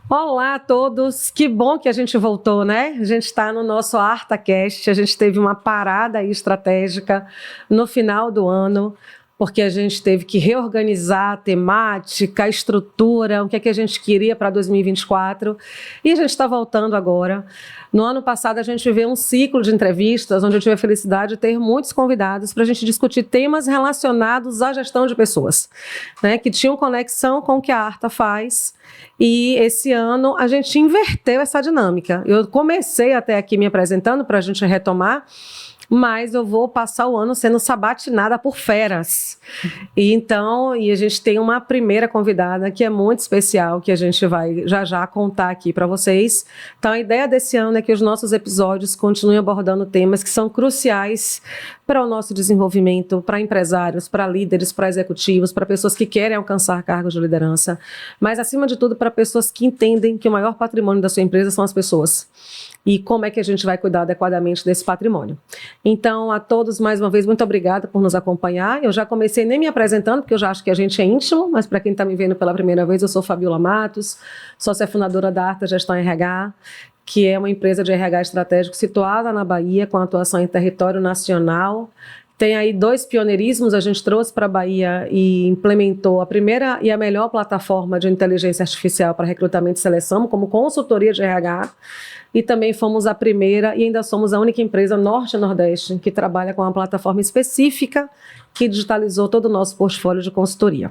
Olá a todos, que bom que a gente voltou, né? A gente está no nosso ArtaCast, a gente teve uma parada aí estratégica no final do ano, porque a gente teve que reorganizar a temática, a estrutura, o que é que a gente queria para 2024, e a gente está voltando agora. No ano passado a gente viveu um ciclo de entrevistas, onde eu tive a felicidade de ter muitos convidados para a gente discutir temas relacionados à gestão de pessoas, né, que tinham conexão com o que a Arta faz. E esse ano a gente inverteu essa dinâmica. Eu comecei até aqui me apresentando para a gente retomar, mas eu vou passar o ano sendo sabatinada por feras. E a gente tem uma primeira convidada que é muito especial, que a gente vai já contar aqui para vocês. Então, a ideia desse ano é que os nossos episódios continuem abordando temas que são cruciais para o nosso desenvolvimento, para empresários, para líderes, para executivos, para pessoas que querem alcançar cargos de liderança, mas, acima de tudo, para pessoas que entendem que o maior patrimônio da sua empresa são as pessoas. E como é que a gente vai cuidar adequadamente desse patrimônio. Então, a todos, mais uma vez, muito obrigada por nos acompanhar. Eu já comecei nem me apresentando, porque eu já acho que a gente é íntimo, mas para quem está me vendo pela primeira vez, eu sou Fabiola Matos, sócia fundadora da Arta Gestão RH, que é uma empresa de RH estratégico situada na Bahia, com atuação em território nacional. Tem aí 2 pioneirismos, a gente trouxe para a Bahia e implementou a primeira e a melhor plataforma de inteligência artificial para recrutamento e seleção, como consultoria de RH, e também fomos a primeira e ainda somos a única empresa norte e nordeste que trabalha com uma plataforma específica que digitalizou todo o nosso portfólio de consultoria.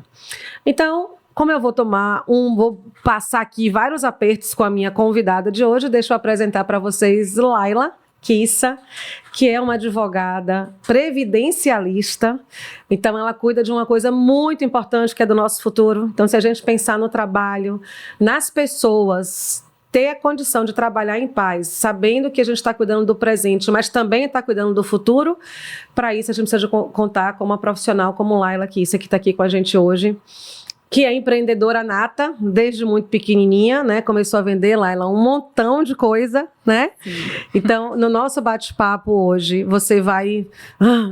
Então, como eu vou passar aqui vários apertos com a minha convidada de hoje, deixa eu apresentar para vocês Laila Kissa, que é uma advogada previdencialista. Então, ela cuida de uma coisa muito importante que é do nosso futuro. Então, se a gente pensar no trabalho, nas pessoas, ter a condição de trabalhar em paz, sabendo que a gente está cuidando do presente, mas também está cuidando do futuro, para isso a gente precisa contar com uma profissional como Laila Kissa, que está aqui com a gente hoje, que é empreendedora nata, desde muito pequenininha, né? Começou a vender, Laila, um montão de coisa, né? Sim. Então, no nosso bate-papo hoje, você vai,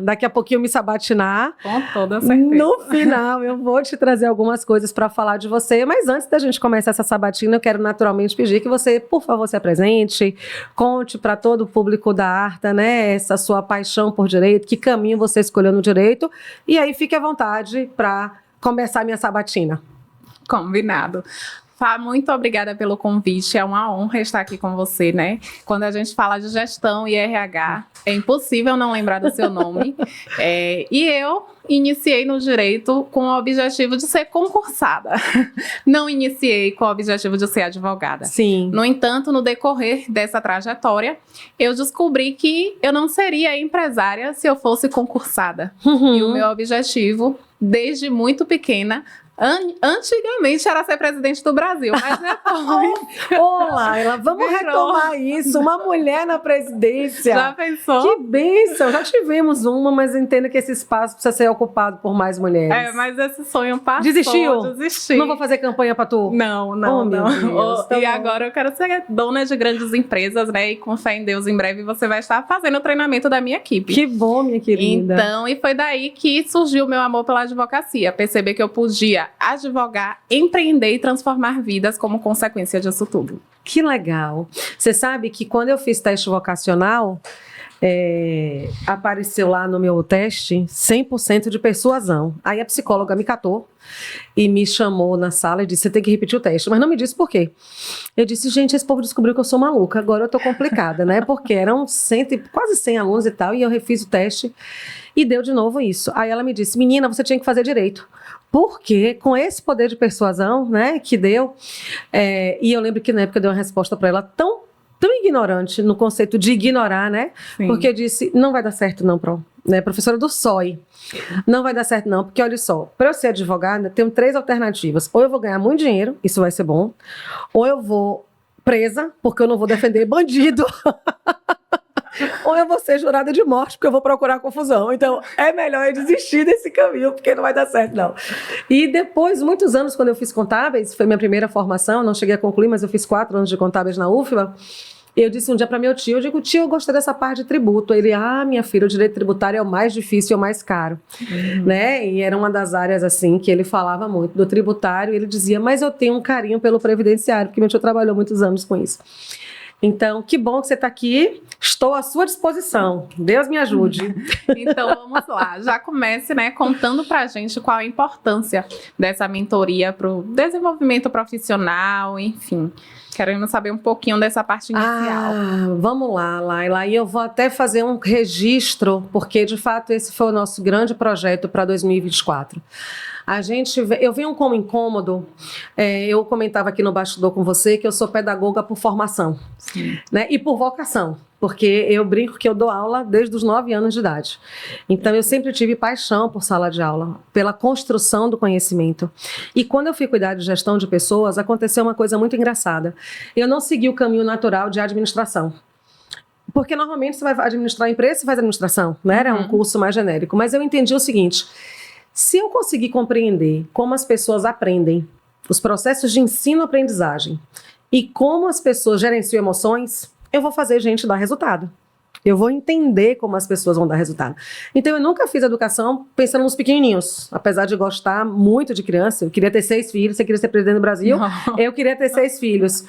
daqui a pouquinho, me sabatinar. Com toda certeza. No final, eu vou te trazer algumas coisas para falar de você, mas antes da gente começar essa sabatina, eu quero naturalmente pedir que você, por favor, se apresente, conte para todo o público da Arta, né? Essa sua paixão por direito, que caminho você escolheu no direito, e aí fique à vontade para começar a minha sabatina. Combinado. Fá, muito obrigada pelo convite, é uma honra estar aqui com você, né? Quando a gente fala de gestão e RH, é impossível não lembrar do seu nome. E eu iniciei no direito com o objetivo de ser concursada. Não iniciei com o objetivo de ser advogada. Sim. No entanto, no decorrer dessa trajetória, eu descobri que eu não seria empresária se eu fosse concursada. E o meu objetivo, desde muito pequena, antigamente era ser presidente do Brasil, mas depois... Laila, vamos retomar isso, uma mulher na presidência. Já pensou? Que bênção, já tivemos uma, mas entendo que esse espaço precisa ser ocupado por mais mulheres. Mas esse sonho passou. Desistiu? Desisti. Não vou fazer campanha pra tu? Não. Meu Deus, e agora eu quero ser dona de grandes empresas, né, e com fé em Deus, em breve você vai estar fazendo o treinamento da minha equipe. Que bom, minha querida. Então, e foi daí que surgiu o meu amor pela advocacia, perceber que eu podia advogar, empreender e transformar vidas como consequência disso tudo. Que legal. Você sabe que quando eu fiz teste vocacional, apareceu lá no meu teste 100% de persuasão. Aí a psicóloga me catou e me chamou na sala e disse: você tem que repetir o teste, mas não me disse por quê. Eu disse: gente, esse povo descobriu que eu sou maluca, agora eu tô complicada, né? Porque eram quase 100 alunos e tal, e eu refiz o teste e deu de novo isso. Aí ela me disse: menina, você tinha que fazer direito. Porque com esse poder de persuasão, né, que deu, e eu lembro que na época eu dei uma resposta para ela tão ignorante no conceito de ignorar, né? Sim. Porque eu disse: não vai dar certo não, né, professora do SOI, não vai dar certo não, porque olha só, para eu ser advogada, tenho 3 alternativas: ou eu vou ganhar muito dinheiro, isso vai ser bom, ou eu vou presa, porque eu não vou defender bandido, ou eu vou ser jurada de morte, porque eu vou procurar confusão. Então, é melhor eu desistir desse caminho, porque não vai dar certo, não. E depois, muitos anos, quando eu fiz contábeis, foi minha primeira formação, não cheguei a concluir, mas eu fiz 4 anos de contábeis na UFBA, Eu disse um dia para meu tio, eu digo, tio, eu gostei dessa parte de tributo. Ele, minha filha, o direito tributário é o mais difícil e o mais caro, né? E era uma das áreas, assim, que ele falava muito do tributário. E ele dizia, mas eu tenho um carinho pelo previdenciário, porque meu tio trabalhou muitos anos com isso. Então, que bom que você está aqui. Estou à sua disposição. Deus me ajude. Então, vamos lá. Já comece, né, contando para a gente qual a importância dessa mentoria para o desenvolvimento profissional, enfim. Querendo saber um pouquinho dessa parte inicial. Vamos lá, Laila. E eu vou até fazer um registro, porque, de fato, esse foi o nosso grande projeto para 2024. Eu venho como incômodo, eu comentava aqui no bastidor com você que eu sou pedagoga por formação, né, e por vocação, porque eu brinco que eu dou aula desde os 9 anos de idade. Então eu sempre tive paixão por sala de aula, pela construção do conhecimento. E quando eu fui cuidar de gestão de pessoas, aconteceu uma coisa muito engraçada. Eu não segui o caminho natural de administração. Porque normalmente você vai administrar a empresa, você faz administração, né? Era um curso mais genérico. Mas eu entendi o seguinte: se eu conseguir compreender como as pessoas aprendem, os processos de ensino-aprendizagem e como as pessoas gerenciam emoções, eu vou fazer gente dar resultado. Eu vou entender como as pessoas vão dar resultado. Então, eu nunca fiz educação pensando nos pequenininhos. Apesar de gostar muito de criança, eu queria ter 6 filhos, você queria ser presidente do Brasil, eu queria ter 6 filhos.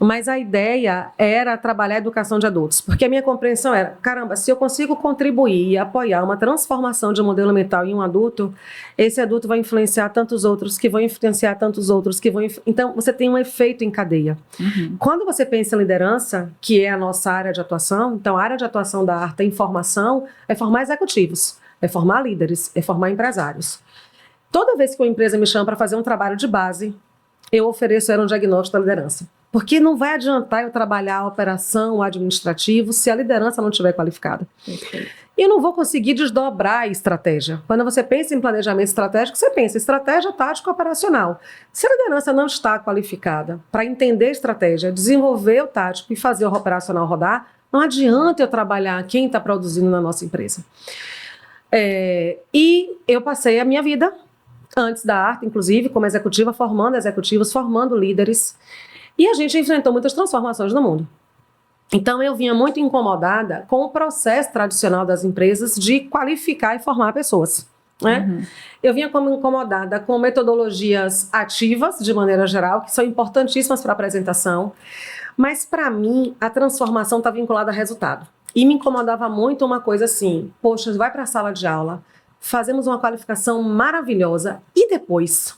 Mas a ideia era trabalhar a educação de adultos. Porque a minha compreensão era, caramba, se eu consigo contribuir e apoiar uma transformação de um modelo mental em um adulto, esse adulto vai influenciar tantos outros, que vão influenciar tantos outros, que vão... Então, você tem um efeito em cadeia. Quando você pensa em liderança, que é a nossa área de atuação, então a área de atuação da Arta em formação é formar executivos, é formar líderes, é formar empresários. Toda vez que uma empresa me chama para fazer um trabalho de base, eu ofereço um diagnóstico da liderança. Porque não vai adiantar eu trabalhar a operação, o administrativo, se a liderança não estiver qualificada. E eu não vou conseguir desdobrar a estratégia. Quando você pensa em planejamento estratégico, você pensa em estratégia tática operacional. Se a liderança não está qualificada para entender a estratégia, desenvolver o tático e fazer o operacional rodar, não adianta eu trabalhar quem está produzindo na nossa empresa. E eu passei a minha vida, antes da Arta, inclusive, como executiva, formando executivos, formando líderes. E a gente enfrentou muitas transformações no mundo. Então, eu vinha muito incomodada com o processo tradicional das empresas de qualificar e formar pessoas. Né? Eu vinha como incomodada com metodologias ativas, de maneira geral, que são importantíssimas para a apresentação. Mas, para mim, a transformação está vinculada a resultado. E me incomodava muito uma coisa assim, poxa, vai para a sala de aula, fazemos uma qualificação maravilhosa, e depois?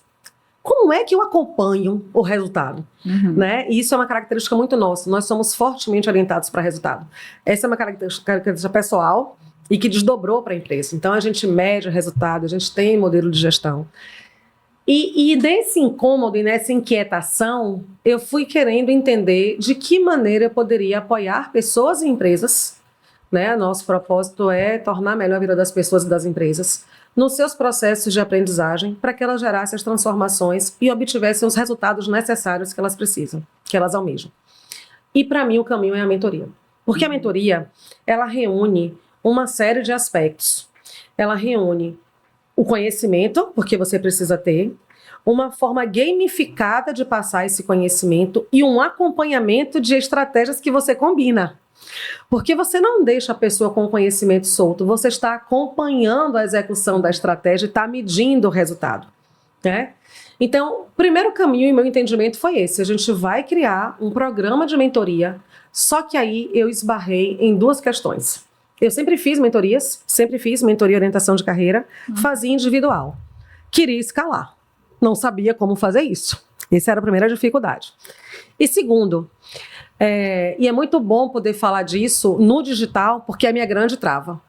Como é que eu acompanho o resultado? Né? E isso é uma característica muito nossa, nós somos fortemente orientados para resultado. Essa é uma característica pessoal e que desdobrou para a empresa. Então, a gente mede o resultado, a gente tem modelo de gestão. E desse incômodo e nessa inquietação, eu fui querendo entender de que maneira eu poderia apoiar pessoas e empresas, né? Nosso propósito é tornar melhor a vida das pessoas e das empresas, nos seus processos de aprendizagem, para que elas gerassem as transformações e obtivessem os resultados necessários que elas precisam, que elas almejam. E para mim o caminho é a mentoria. Porque a mentoria, ela reúne uma série de aspectos. Ela reúne o conhecimento, porque você precisa ter, uma forma gamificada de passar esse conhecimento e um acompanhamento de estratégias que você combina. Porque você não deixa a pessoa com o conhecimento solto, você está acompanhando a execução da estratégia e está medindo o resultado. Né? Então, o primeiro caminho, em meu entendimento, foi esse. A gente vai criar um programa de mentoria, só que aí eu esbarrei em 2 questões. Eu sempre fiz mentorias, sempre fiz mentoria e orientação de carreira, fazia individual. Queria escalar, não sabia como fazer isso. Essa era a primeira dificuldade. E segundo, e é muito bom poder falar disso no digital, porque é a minha grande trava.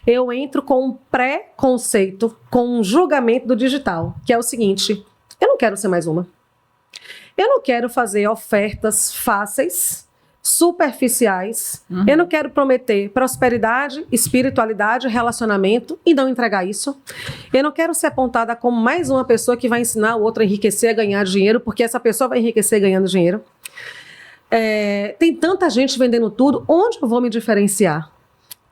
Eu entro com um pré-conceito, com um julgamento do digital, que é o seguinte: eu não quero ser mais uma. Eu não quero fazer ofertas fáceis, superficiais. Eu não quero prometer prosperidade, espiritualidade, relacionamento e não entregar isso. Eu não quero ser apontada como mais uma pessoa que vai ensinar o outro a enriquecer, a ganhar dinheiro, porque essa pessoa vai enriquecer ganhando dinheiro. Tem tanta gente vendendo tudo, onde eu vou me diferenciar?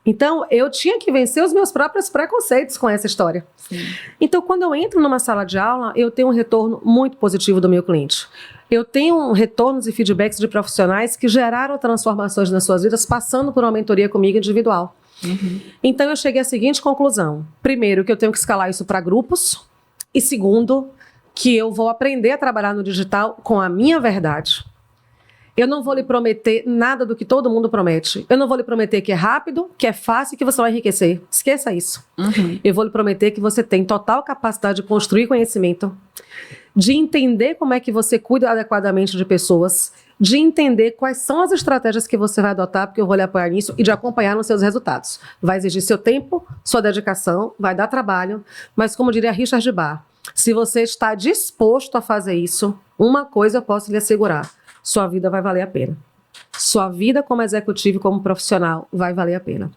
Então, eu tinha que vencer os meus próprios preconceitos com essa história. Sim. Então, quando eu entro numa sala de aula, eu tenho um retorno muito positivo do meu cliente. Eu tenho retornos e feedbacks de profissionais que geraram transformações nas suas vidas passando por uma mentoria comigo individual. Então, eu cheguei à seguinte conclusão. Primeiro, que eu tenho que escalar isso para grupos. E segundo, que eu vou aprender a trabalhar no digital com a minha verdade. Eu não vou lhe prometer nada do que todo mundo promete. Eu não vou lhe prometer que é rápido, que é fácil e que você vai enriquecer. Esqueça isso. Eu vou lhe prometer que você tem total capacidade de construir conhecimento, de entender como é que você cuida adequadamente de pessoas, de entender quais são as estratégias que você vai adotar, porque eu vou lhe apoiar nisso, e de acompanhar nos seus resultados. Vai exigir seu tempo, sua dedicação, vai dar trabalho, mas como diria Richard Bach, se você está disposto a fazer isso, uma coisa eu posso lhe assegurar: sua vida vai valer a pena. Sua vida como executivo e como profissional vai valer a pena.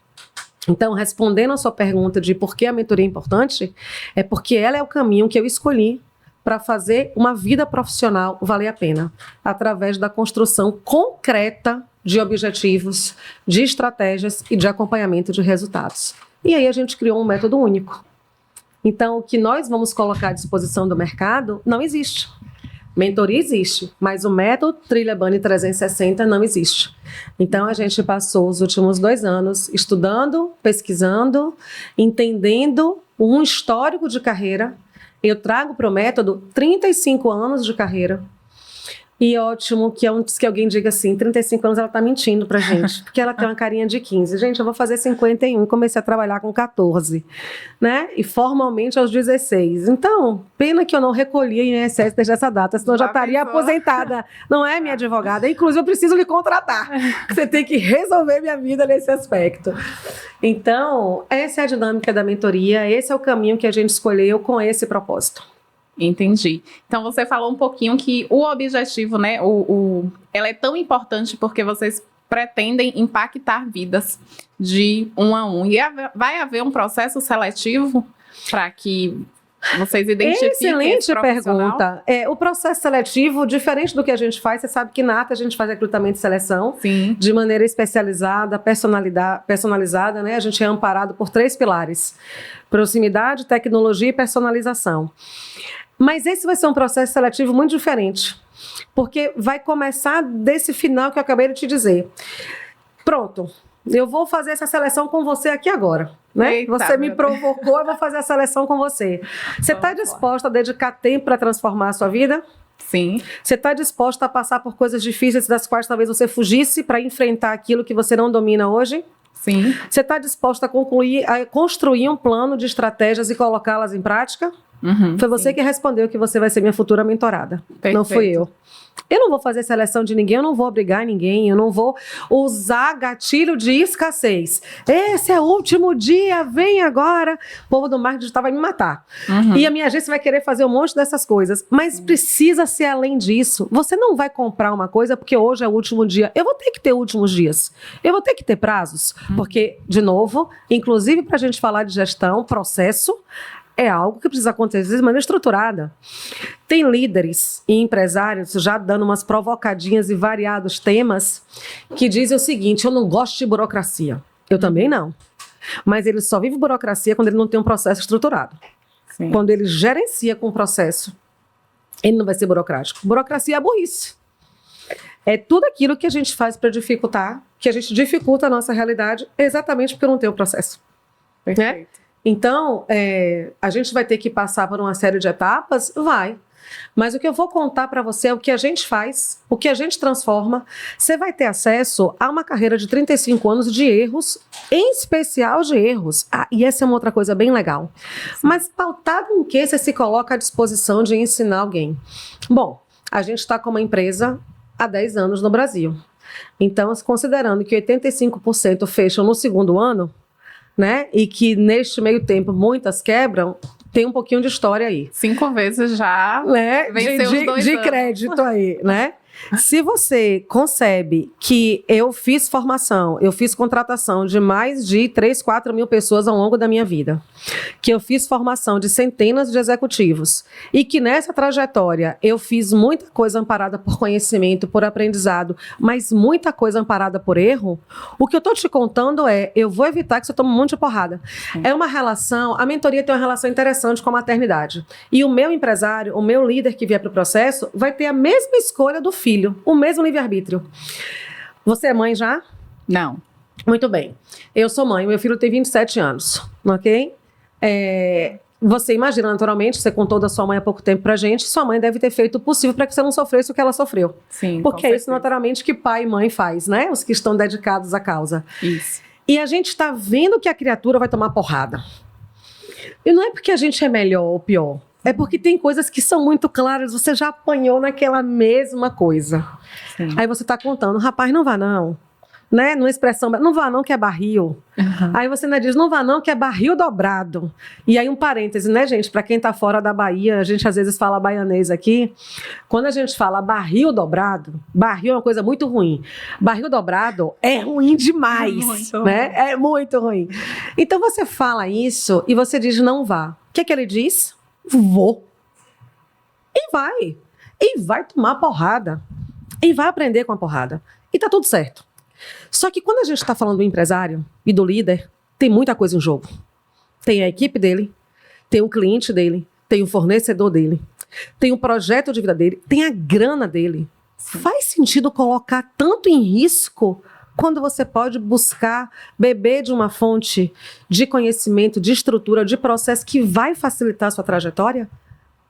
Então, respondendo a sua pergunta de por que a mentoria é importante, é porque ela é o caminho que eu escolhi para fazer uma vida profissional valer a pena, através da construção concreta de objetivos, de estratégias e de acompanhamento de resultados. E aí a gente criou um método único. Então, o que nós vamos colocar à disposição do mercado não existe. Mentoria existe, mas o método Trilha Bunny 360 não existe. Então, a gente passou os últimos 2 anos estudando, pesquisando, entendendo um histórico de carreira. Eu trago para o método 35 anos de carreira. E ótimo que antes que alguém diga assim, 35 anos ela está mentindo pra gente, porque ela tem uma carinha de 15. Gente, eu vou fazer 51, comecei a trabalhar com 14, né? E formalmente aos 16. Então, pena que eu não recolhi a INSS desde essa data, senão eu já estaria aposentada. Não é, minha advogada? Inclusive, eu preciso lhe contratar. Você tem que resolver minha vida nesse aspecto. Então, essa é a dinâmica da mentoria, esse é o caminho que a gente escolheu com esse propósito. Entendi. Então, você falou um pouquinho que o objetivo, né, ela é tão importante porque vocês pretendem impactar vidas de um a um. E vai haver um processo seletivo para que vocês identifiquem Excelente pergunta. O processo seletivo, diferente do que a gente faz, você sabe que na ATA a gente faz recrutamento e seleção. Sim. De maneira especializada, personalizada, né? A gente é amparado por 3 pilares: proximidade, tecnologia e personalização. Mas esse vai ser um processo seletivo muito diferente, porque vai começar desse final que eu acabei de te dizer. Pronto, eu vou fazer essa seleção com você aqui agora, né? Eita, você me provocou, eu vou fazer a seleção com você. Você está disposta a dedicar tempo para transformar a sua vida? Sim. Você está disposta a passar por coisas difíceis das quais talvez você fugisse para enfrentar aquilo que você não domina hoje? Sim. Você está disposta a construir um plano de estratégias e colocá-las em prática? Foi você que respondeu que você vai ser minha futura mentorada. Perfeito. Não fui eu. Eu não vou fazer seleção de ninguém, eu não vou obrigar ninguém, eu não vou usar gatilho de escassez. Esse é o último dia, vem agora. O povo do marketing digital vai me matar. E a minha agência vai querer fazer um monte dessas coisas. Mas precisa ser além disso. Você não vai comprar uma coisa porque hoje é o último dia. Eu vou ter que ter últimos dias. Eu vou ter que ter prazos. Porque, de novo, inclusive para a gente falar de gestão, processo, é algo que precisa acontecer de maneira estruturada. Tem líderes e empresários já dando umas provocadinhas e variados temas que dizem o seguinte: eu não gosto de burocracia. Eu também não. Mas ele só vive burocracia quando ele não tem um processo estruturado. Sim. Quando ele gerencia com o processo, ele não vai ser burocrático. Burocracia é burrice. É tudo aquilo que a gente faz para dificultar, que a gente dificulta a nossa realidade exatamente porque não tem o processo. Perfeito. Né? Então, a gente vai ter que passar por uma série de etapas? Vai. Mas o que eu vou contar para você é o que a gente faz, o que a gente transforma. Você vai ter acesso a uma carreira de 35 anos de erros, em especial de erros. E essa é uma outra coisa bem legal. Mas pautado em que você se coloca à disposição de ensinar alguém? Bom, a gente está com uma empresa há 10 anos no Brasil. Então, considerando que 85% fecham no 2º ano, né? E que neste meio tempo muitas quebram, tem um pouquinho de história aí. 5 vezes já, né? venceu os 2 de anos. crédito aí, né? Se você concebe que eu fiz formação, eu fiz contratação de mais de 3, 4 mil pessoas ao longo da minha vida, que eu fiz formação de centenas de executivos e que nessa trajetória eu fiz muita coisa amparada por conhecimento, por aprendizado, mas muita coisa amparada por erro, o que eu estou te contando eu vou evitar que você tome um monte de porrada. É uma relação, a mentoria tem uma relação interessante com a maternidade. E o meu empresário, o meu líder que vier para o processo, vai ter a mesma escolha do filho, o mesmo livre-arbítrio. Você é mãe já? Não. Muito bem. Eu sou mãe, meu filho tem 27 anos, ok? Você imagina, naturalmente, você contou da sua mãe há pouco tempo pra gente, sua mãe deve ter feito o possível para que você não sofresse o que ela sofreu. Sim, porque é isso, naturalmente, que pai e mãe faz, né? Os que estão dedicados à causa. Isso. E a gente está vendo que a criatura vai tomar porrada. E não é porque a gente é melhor ou pior. É porque tem coisas que são muito claras, você já apanhou naquela mesma coisa. Sim. Aí você está contando, rapaz, não vá não. Né? Numa expressão, não vá não que é barril. Uhum. Aí você ainda diz, não vá não que é barril dobrado. E aí um parêntese, né, gente? Para quem está fora da Bahia, a gente às vezes fala baianês aqui. Quando a gente fala barril dobrado, barril é uma coisa muito ruim. Barril dobrado é ruim demais. Né? É muito ruim. Então você fala isso e você diz, não vá. O que ele diz? Vou. E vai. E vai tomar porrada. E vai aprender com a porrada. E tá tudo certo. Só que quando a gente está falando do empresário e do líder, tem muita coisa em jogo. Tem a equipe dele, tem o cliente dele, tem o fornecedor dele, tem o projeto de vida dele, tem a grana dele. Sim. Faz sentido colocar tanto em risco quando você pode buscar beber de uma fonte de conhecimento, de estrutura, de processo que vai facilitar a sua trajetória?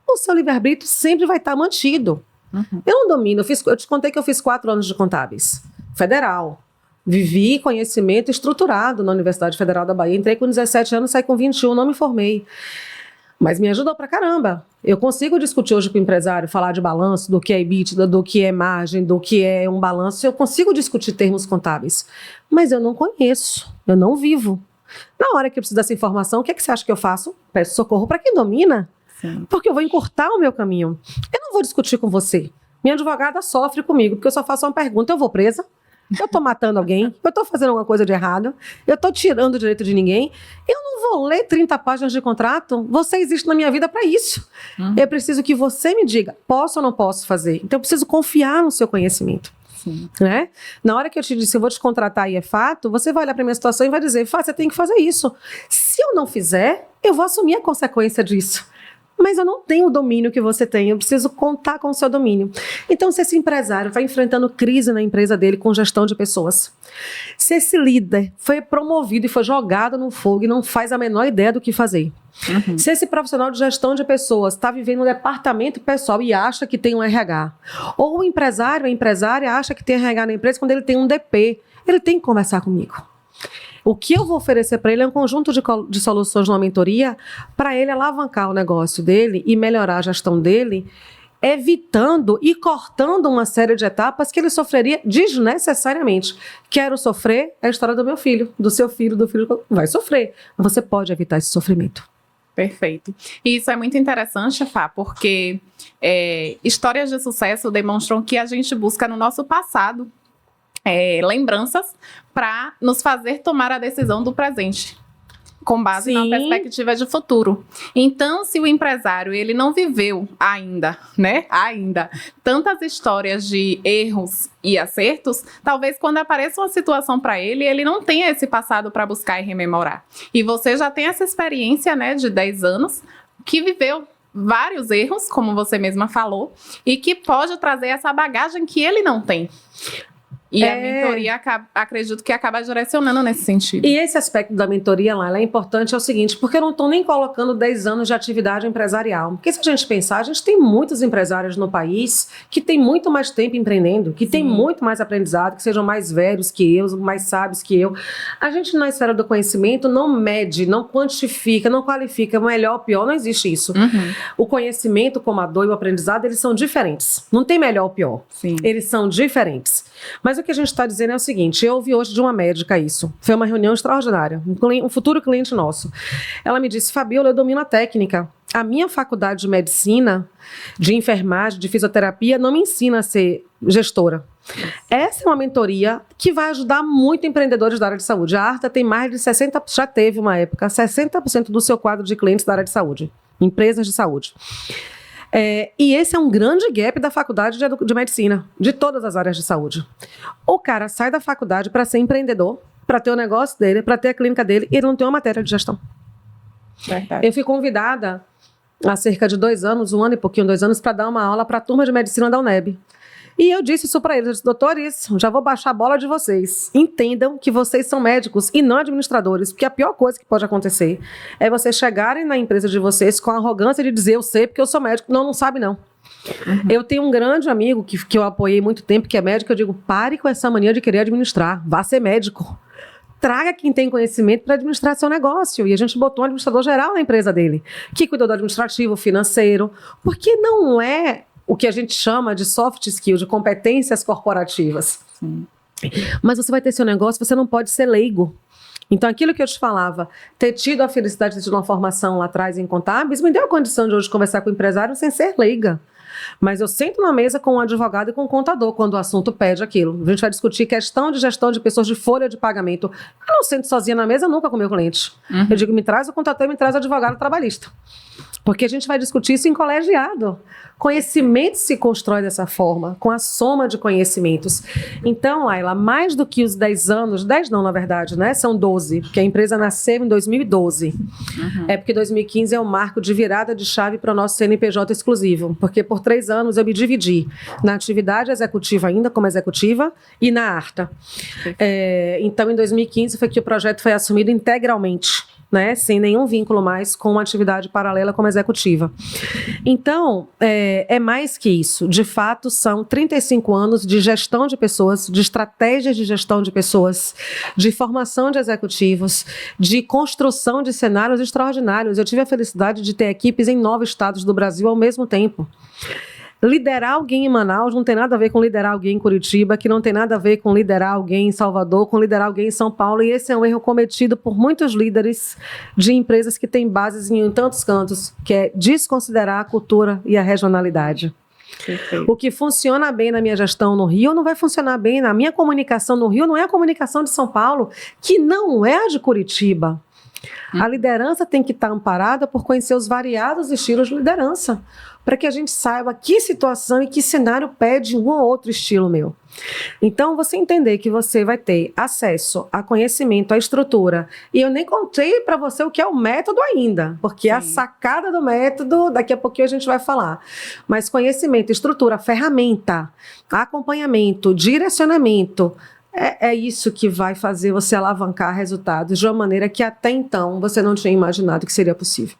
O seu livre-arbítrio sempre vai estar mantido. Uhum. Eu não domino, eu te contei que eu fiz 4 anos de contábeis. Federal. Vivi conhecimento estruturado na Universidade Federal da Bahia. Entrei com 17 anos, saí com 21, não me formei. Mas me ajudou pra caramba. Eu consigo discutir hoje com o empresário, falar de balanço, do que é EBITDA, do que é margem, do que é um balanço. Eu consigo discutir termos contábeis. Mas eu não conheço, eu não vivo. Na hora que eu preciso dessa informação, o que é que você acha que eu faço? Peço socorro para quem domina. Sim. Porque eu vou encurtar o meu caminho. Eu não vou discutir com você. Minha advogada sofre comigo, porque eu só faço uma pergunta, eu vou presa? Eu tô matando alguém? Eu tô fazendo alguma coisa de errado? Eu tô tirando o direito de ninguém? Eu não vou ler 30 páginas de contrato? Você existe na minha vida para isso. Eu preciso que você me diga, posso ou não posso fazer? Então eu preciso confiar no seu conhecimento. Sim. Né? Na hora que eu te disse, eu vou te contratar e é fato, você vai olhar para minha situação e vai dizer, você tem que fazer isso. Se eu não fizer, eu vou assumir a consequência disso. Mas eu não tenho o domínio que você tem, eu preciso contar com o seu domínio. Então, se esse empresário está enfrentando crise na empresa dele com gestão de pessoas, se esse líder foi promovido e foi jogado no fogo e não faz a menor ideia do que fazer, se esse profissional de gestão de pessoas está vivendo um departamento pessoal e acha que tem um RH, ou o empresário, a empresária acha que tem RH na empresa quando ele tem um DP, ele tem que conversar comigo. O que eu vou oferecer para ele é um conjunto de soluções numa mentoria para ele alavancar o negócio dele e melhorar a gestão dele, evitando e cortando uma série de etapas que ele sofreria desnecessariamente. Quero sofrer é a história do meu filho, do seu filho, do filho. Vai sofrer, mas você pode evitar esse sofrimento. Perfeito. E isso é muito interessante, Fá, porque histórias de sucesso demonstram que a gente busca no nosso passado lembranças para nos fazer tomar a decisão do presente, com base na perspectiva de futuro. Então, se o empresário ele não viveu ainda, tantas histórias de erros e acertos, talvez quando apareça uma situação para ele, ele não tenha esse passado para buscar e rememorar. E você já tem essa experiência, de 10 anos, que viveu vários erros, como você mesma falou, e que pode trazer essa bagagem que ele não tem. E a mentoria, acredito que acaba direcionando nesse sentido. E esse aspecto da mentoria lá, ela é importante, é o seguinte, porque eu não estou nem colocando 10 anos de atividade empresarial. Porque se a gente pensar, a gente tem muitos empresários no país que têm muito mais tempo empreendendo, que têm muito mais aprendizado, que sejam mais velhos que eu, mais sábios que eu. A gente, na esfera do conhecimento, não mede, não quantifica, não qualifica, melhor ou pior, não existe isso. O conhecimento, como a dor e o aprendizado, eles são diferentes. Não tem melhor ou pior. Eles são diferentes. Mas o que a gente está dizendo é o seguinte, eu ouvi hoje de uma médica isso, foi uma reunião extraordinária, um futuro cliente nosso. Ela me disse, Fabiola, eu domino a técnica. A minha faculdade de medicina, de enfermagem, de fisioterapia, não me ensina a ser gestora. Essa é uma mentoria que vai ajudar muito empreendedores da área de saúde. A Arta tem mais de 60%, já teve uma época, 60% do seu quadro de clientes da área de saúde, empresas de saúde. E esse é um grande gap da faculdade de medicina, de todas as áreas de saúde. O cara sai da faculdade para ser empreendedor, para ter o negócio dele, para ter a clínica dele, e ele não tem uma matéria de gestão. Verdade. Eu fui convidada há cerca de 2 anos, 1 ano e pouquinho, 2 anos, para dar uma aula para a turma de medicina da UNEB. E eu disse isso para eles, eu disse, doutores, já vou baixar a bola de vocês. Entendam que vocês são médicos e não administradores, porque a pior coisa que pode acontecer é vocês chegarem na empresa de vocês com a arrogância de dizer, eu sei porque eu sou médico. Não sabe não. Eu tenho um grande amigo que eu apoiei muito tempo, que é médico, eu digo, pare com essa mania de querer administrar, vá ser médico. Traga quem tem conhecimento para administrar seu negócio. E a gente botou um administrador geral na empresa dele, que cuidou do administrativo, financeiro, porque não é o que a gente chama de soft skill, de competências corporativas. Sim. Mas você vai ter seu negócio, você não pode ser leigo. Então, aquilo que eu te falava, ter tido a felicidade de ter uma formação lá atrás em contábeis, me deu a condição de hoje conversar com o empresário sem ser leiga. Mas eu sento na mesa com um advogado e com um contador quando o assunto pede aquilo. A gente vai discutir questão de gestão de pessoas de folha de pagamento. Eu não sento sozinha na mesa nunca com o meu cliente. Eu digo, me traz o contador, me traz o advogado trabalhista. Porque a gente vai discutir isso em colegiado. Conhecimento se constrói dessa forma, com a soma de conhecimentos. Então, Ayla, mais do que os 10 anos, 10 não, na verdade, né? São 12, porque a empresa nasceu em 2012. É porque 2015 é o marco de virada de chave para o nosso CNPJ exclusivo. Porque por 3 anos eu me dividi na atividade executiva ainda, como executiva, e na Arta. Então, em 2015 foi que o projeto foi assumido integralmente. Né, sem nenhum vínculo mais com uma atividade paralela como executiva. Então, é mais que isso. De fato, são 35 anos de gestão de pessoas, de estratégias de gestão de pessoas, de formação de executivos, de construção de cenários extraordinários. Eu tive a felicidade de ter equipes em 9 estados do Brasil ao mesmo tempo. Liderar alguém em Manaus não tem nada a ver com liderar alguém em Curitiba, que não tem nada a ver com liderar alguém em Salvador, com liderar alguém em São Paulo, e esse é um erro cometido por muitos líderes de empresas que têm bases em tantos cantos, que é desconsiderar a cultura e a regionalidade. Perfeito. O que funciona bem na minha gestão no Rio não vai funcionar bem na minha comunicação no Rio, não é a comunicação de São Paulo, que não é a de Curitiba. A liderança tem que estar amparada por conhecer os variados estilos de liderança, para que a gente saiba que situação e que cenário pede um ou outro estilo meu. Então, você entender que você vai ter acesso a conhecimento, a estrutura, e eu nem contei para você o que é o método ainda, porque a sacada do método, daqui a pouquinho a gente vai falar. Mas conhecimento, estrutura, ferramenta, acompanhamento, direcionamento, é isso que vai fazer você alavancar resultados de uma maneira que até então você não tinha imaginado que seria possível.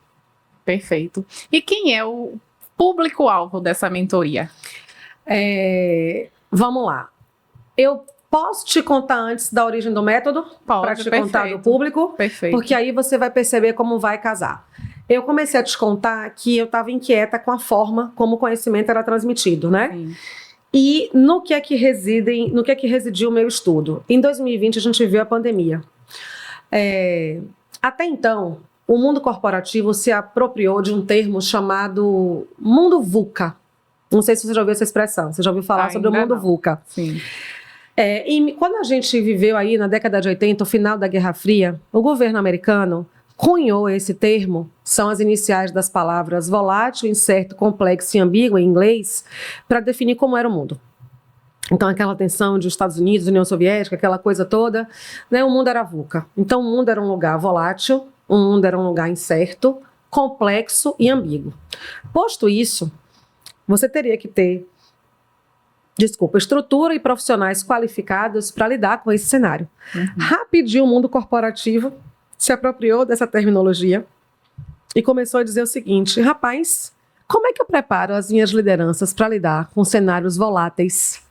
Perfeito. E quem é o público-alvo dessa mentoria? Vamos lá. Eu posso te contar antes da origem do método? Para te contar do público? Perfeito. Porque aí você vai perceber como vai casar. Eu comecei a te contar que eu estava inquieta com a forma como o conhecimento era transmitido, né? Sim. E no que é que residiu o meu estudo? Em 2020, a gente viu a pandemia. Até então, o mundo corporativo se apropriou de um termo chamado mundo VUCA. Não sei se você já ouviu essa expressão. Você já ouviu falar sobre o mundo VUCA? Sim. E quando a gente viveu aí na década de 80, o final da Guerra Fria, o governo americano cunhou esse termo, são as iniciais das palavras volátil, incerto, complexo e ambíguo em inglês, para definir como era o mundo. Então, aquela tensão de Estados Unidos, União Soviética, aquela coisa toda, né, o mundo era VUCA. Então, o mundo era um lugar volátil, o mundo era um lugar incerto, complexo e ambíguo. Posto isso, você teria que ter, estrutura e profissionais qualificados para lidar com esse cenário. Rapidinho, o mundo corporativo se apropriou dessa terminologia e começou a dizer o seguinte: rapaz, como é que eu preparo as minhas lideranças para lidar com cenários voláteis,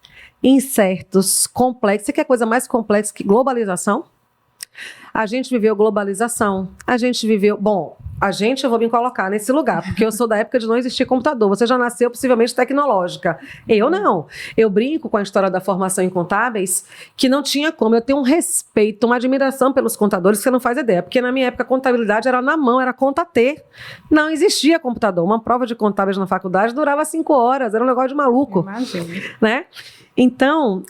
incertos, complexos? Você quer coisa mais complexa que globalização? A gente viveu globalização, eu vou me colocar nesse lugar, porque eu sou da época de não existir computador. Você já nasceu possivelmente tecnológica. Eu não. Eu brinco com a história da formação em contábeis, que não tinha como. Eu tenho um respeito, uma admiração pelos contadores que você não faz ideia, porque na minha época a contabilidade era na mão, era conta T. Não existia computador. Uma prova de contábeis na faculdade durava 5 horas, era um negócio de maluco. Imagina. Né? Então,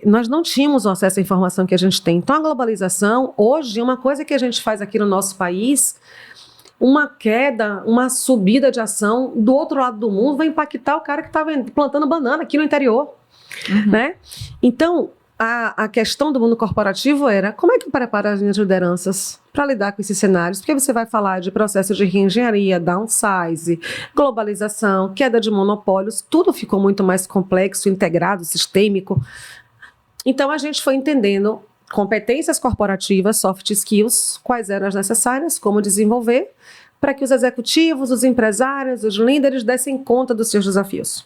nós não tínhamos o acesso à informação que a gente tem. Então, a globalização, hoje, uma coisa que a gente faz aqui no nosso país, uma queda, uma subida de ação do outro lado do mundo vai impactar o cara que está plantando banana aqui no interior. Né? Então, a questão do mundo corporativo era como é que prepara as minhas lideranças para lidar com esses cenários? Porque você vai falar de processo de reengenharia, downsize, globalização, queda de monopólios, tudo ficou muito mais complexo, integrado, sistêmico. Então a gente foi entendendo competências corporativas, soft skills, quais eram as necessárias, como desenvolver, para que os executivos, os empresários, os líderes dessem conta dos seus desafios.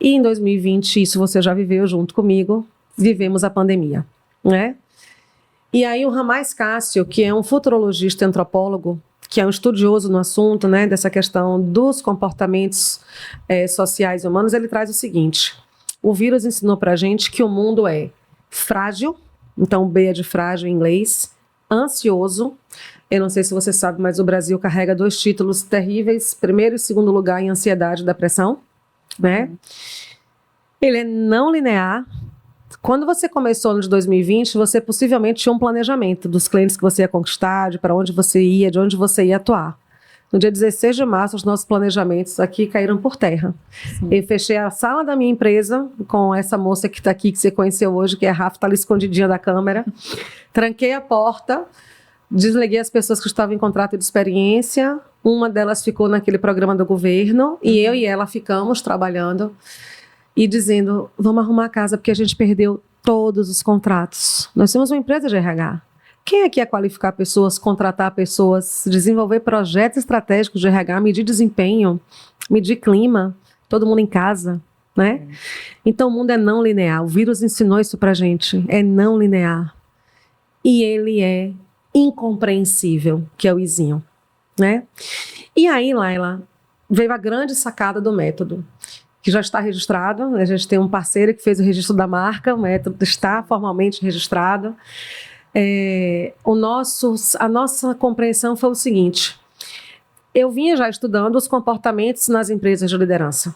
E em 2020, isso você já viveu junto comigo, vivemos a pandemia, né? E aí o Ramais Cássio, que é um futurologista e antropólogo, que é um estudioso no assunto, né, dessa questão dos comportamentos sociais e humanos, ele traz o seguinte: o vírus ensinou pra gente que o mundo é frágil, então B é de frágil em inglês, ansioso, eu não sei se você sabe, mas o Brasil carrega 2 títulos terríveis, primeiro e segundo lugar em ansiedade e depressão, né? Ele é não linear. Quando você começou no de 2020, você possivelmente tinha um planejamento dos clientes que você ia conquistar, de para onde você ia, de onde você ia atuar. No dia 16 de março, os nossos planejamentos aqui caíram por terra. Eu fechei a sala da minha empresa com essa moça que está aqui, que você conheceu hoje, que é a Rafa, está ali escondidinha da câmera. Tranquei a porta, desliguei as pessoas que estavam em contrato de experiência. Uma delas ficou naquele programa do governo e eu e ela ficamos trabalhando e dizendo, vamos arrumar a casa porque a gente perdeu todos os contratos. Nós temos uma empresa de RH. Quem aqui é qualificar pessoas, contratar pessoas, desenvolver projetos estratégicos de RH, medir desempenho, medir clima, todo mundo em casa, né? Então o mundo é não linear. O vírus ensinou isso pra gente. É não linear. E ele é incompreensível, que é o izinho, né? E aí, Laila, veio a grande sacada do método, que já está registrado. A gente tem um parceiro que fez o registro da marca, o método está formalmente registrado. A nossa compreensão foi o seguinte: eu vinha já estudando os comportamentos nas empresas de liderança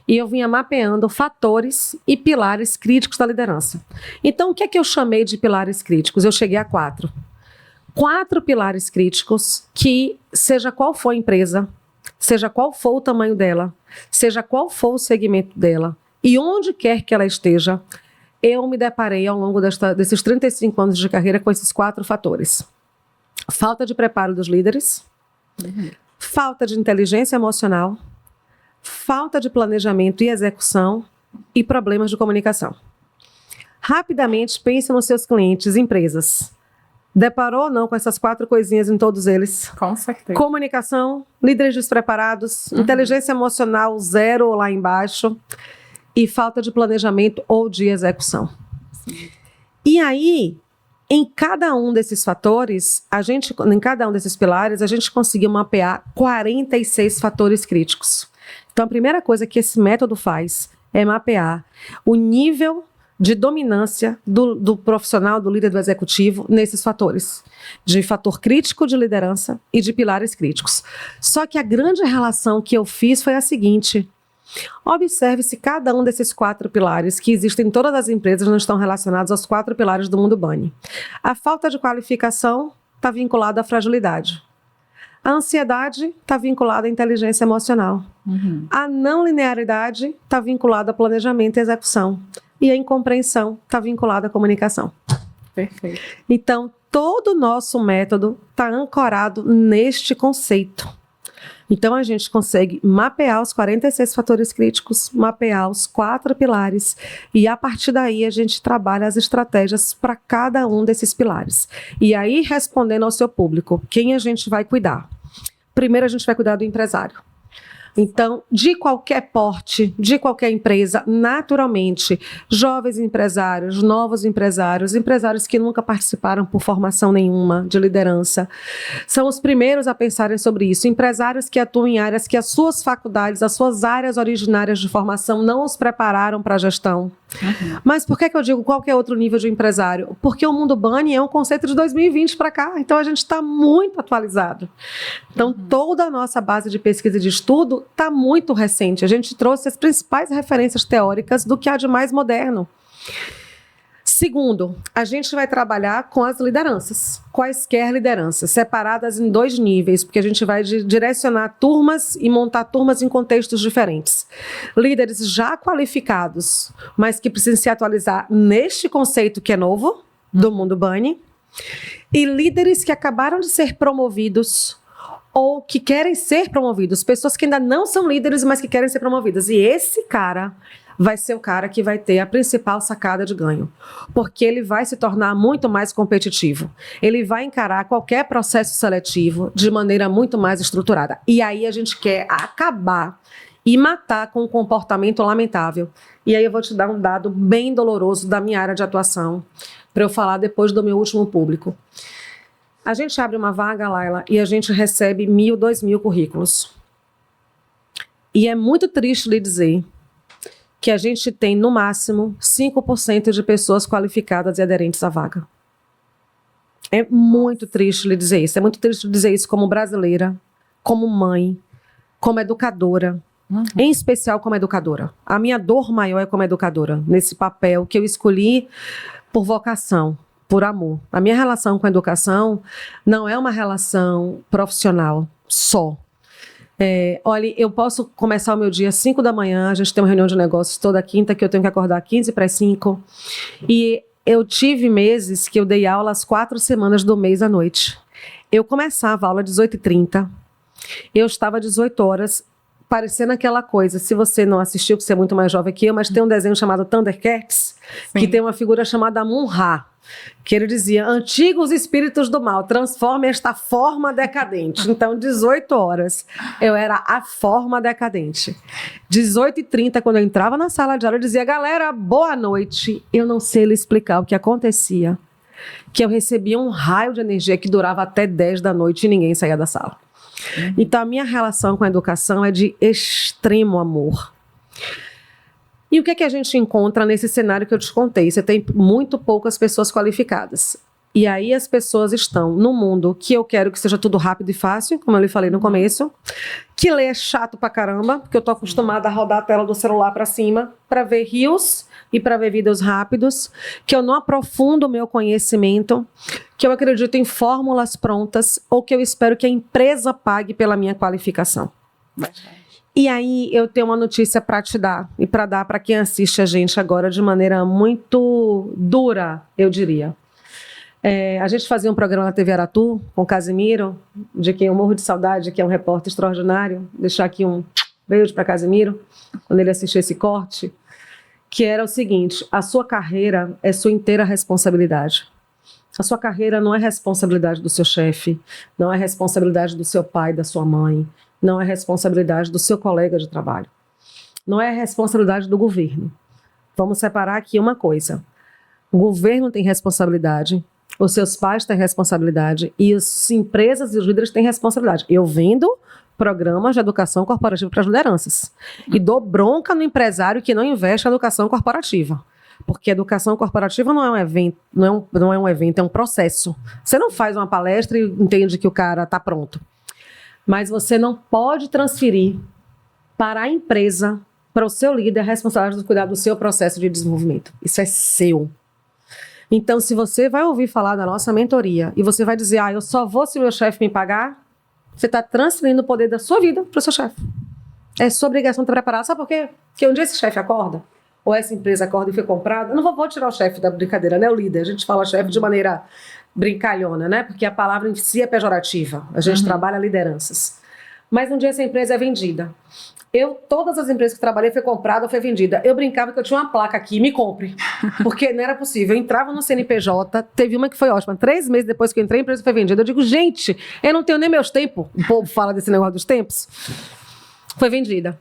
e eu vinha mapeando fatores e pilares críticos da liderança. Então, o que é que eu chamei de pilares críticos? Eu cheguei a 4 pilares críticos que, seja qual for a empresa, seja qual for o tamanho dela, seja qual for o segmento dela e onde quer que ela esteja, eu me deparei ao longo desses 35 anos de carreira com esses 4 fatores. Falta de preparo dos líderes, falta de inteligência emocional, falta de planejamento e execução e problemas de comunicação. Rapidamente, pense nos seus clientes, empresas. Deparou ou não com essas 4 coisinhas em todos eles? Com certeza. Comunicação, líderes despreparados, inteligência emocional 0 ou lá embaixo, e falta de planejamento ou de execução. Sim. E aí, em cada um desses fatores, em cada um desses pilares, a gente conseguiu mapear 46 fatores críticos. Então, a primeira coisa que esse método faz é mapear o nível de dominância do profissional, do líder, do executivo, nesses fatores, de fator crítico de liderança e de pilares críticos. Só que a grande relação que eu fiz foi a seguinte: observe se cada um desses 4 pilares que existem em todas as empresas não estão relacionados aos 4 pilares do mundo Bunny. A falta de qualificação está vinculada à fragilidade. A ansiedade está vinculada à inteligência emocional. A não linearidade está vinculada a planejamento e execução. E a incompreensão está vinculada à comunicação. Perfeito. Então, todo o nosso método está ancorado neste conceito. Então, a gente consegue mapear os 46 fatores críticos, mapear os 4 pilares, e a partir daí a gente trabalha as estratégias para cada um desses pilares. E aí, respondendo ao seu público, quem a gente vai cuidar? Primeiro, a gente vai cuidar do empresário. Então, de qualquer porte, de qualquer empresa, naturalmente, jovens empresários, novos empresários, empresários que nunca participaram por formação nenhuma de liderança, são os primeiros a pensarem sobre isso. Empresários que atuam em áreas que as suas faculdades, as suas áreas originárias de formação não os prepararam para a gestão. Mas por que eu digo qualquer outro nível de empresário? Porque o mundo Bunny é um conceito de 2020 para cá, então a gente está muito atualizado. Então toda a nossa base de pesquisa e de estudo está muito recente. A gente trouxe as principais referências teóricas do que há de mais moderno. Segundo, a gente vai trabalhar com as lideranças, quaisquer lideranças, separadas em 2 níveis, porque a gente vai direcionar turmas e montar turmas em contextos diferentes. Líderes já qualificados, mas que precisam se atualizar neste conceito que é novo, do mundo Bunny, e líderes que acabaram de ser promovidos ou que querem ser promovidos, pessoas que ainda não são líderes, mas que querem ser promovidas. E esse cara vai ser o cara que vai ter a principal sacada de ganho, porque ele vai se tornar muito mais competitivo. Ele vai encarar qualquer processo seletivo de maneira muito mais estruturada. E aí a gente quer acabar e matar com um comportamento lamentável. E aí eu vou te dar um dado bem doloroso da minha área de atuação, para eu falar depois do meu último público. A gente abre uma vaga, Laila, e a gente recebe 1.000, 2.000 currículos. E é muito triste lhe dizer que a gente tem, no máximo, 5% de pessoas qualificadas e aderentes à vaga. É muito triste lhe dizer isso. É muito triste lhe dizer isso como brasileira, como mãe, como educadora. Em especial como educadora. A minha dor maior é como educadora, nesse papel que eu escolhi por vocação, por amor. A minha relação com a educação não é uma relação profissional só. Olha, eu posso começar o meu dia às 5 da manhã, a gente tem uma reunião de negócios toda quinta, que eu tenho que acordar 15 para as 5, e eu tive meses que eu dei aula às 4 semanas do mês à noite. Eu começava a aula às 18h30, eu estava às 18 horas, parecendo aquela coisa, se você não assistiu, porque você é muito mais jovem que eu, mas tem um desenho chamado Thundercats, que tem uma figura chamada Mun-Ra, que ele dizia, antigos espíritos do mal, transforme esta forma decadente. Então, 18 horas, eu era a forma decadente. 18h30, quando eu entrava na sala de aula, eu dizia, galera, boa noite. Eu não sei lhe explicar o que acontecia, que eu recebia um raio de energia que durava até 10 da noite e ninguém saía da sala. Então, a minha relação com a educação é de extremo amor. E o que é que a gente encontra nesse cenário que eu te contei? Você tem muito poucas pessoas qualificadas. E aí as pessoas estão no mundo que eu quero que seja tudo rápido e fácil, como eu lhe falei no começo, que ler é chato pra caramba, porque eu tô acostumada a rodar a tela do celular pra cima, pra ver reels e pra ver vídeos rápidos, que eu não aprofundo o meu conhecimento, que eu acredito em fórmulas prontas, ou que eu espero que a empresa pague pela minha qualificação. E aí eu tenho uma notícia para te dar, e para dar para quem assiste a gente agora de maneira muito dura, eu diria. A gente fazia um programa na TV Aratu com o Casimiro, de quem eu morro de saudade, que é um repórter extraordinário. Deixar aqui um beijo para Casimiro, quando ele assistiu esse corte, que era o seguinte: a sua carreira é sua inteira responsabilidade. A sua carreira não é responsabilidade do seu chefe, não é responsabilidade do seu pai, da sua mãe, não é responsabilidade do seu colega de trabalho, não é responsabilidade do governo. Vamos separar aqui uma coisa: o governo tem responsabilidade, os seus pais têm responsabilidade e as empresas e os líderes têm responsabilidade. Eu vendo programas de educação corporativa para as lideranças e dou bronca no empresário que não investe em educação corporativa. Porque educação corporativa não é um evento, não é um evento, é um processo. Você não faz uma palestra e entende que o cara está pronto. Mas você não pode transferir para a empresa, para o seu líder, a responsabilidade de cuidar do seu processo de desenvolvimento. Isso é seu. Então, se você vai ouvir falar da nossa mentoria e você vai dizer, eu só vou se meu chefe me pagar, você está transferindo o poder da sua vida para o seu chefe. É sua obrigação estar preparada. Sabe por quê? Porque um dia esse chefe acorda, ou essa empresa acorda e foi comprada, eu não vou tirar o chefe da brincadeira, né? O líder. A gente fala chefe de maneira brincalhona, né? Porque a palavra em si é pejorativa. A gente trabalha lideranças. Mas um dia essa empresa é vendida. Todas as empresas que trabalhei foi comprada ou foi vendida. Eu brincava que eu tinha uma placa aqui, me compre. Porque não era possível. Eu entrava no CNPJ, teve uma que foi ótima. 3 meses depois que eu entrei, a empresa foi vendida. Eu digo, gente, eu não tenho nem meus tempos. O povo fala desse negócio dos tempos. foi vendida.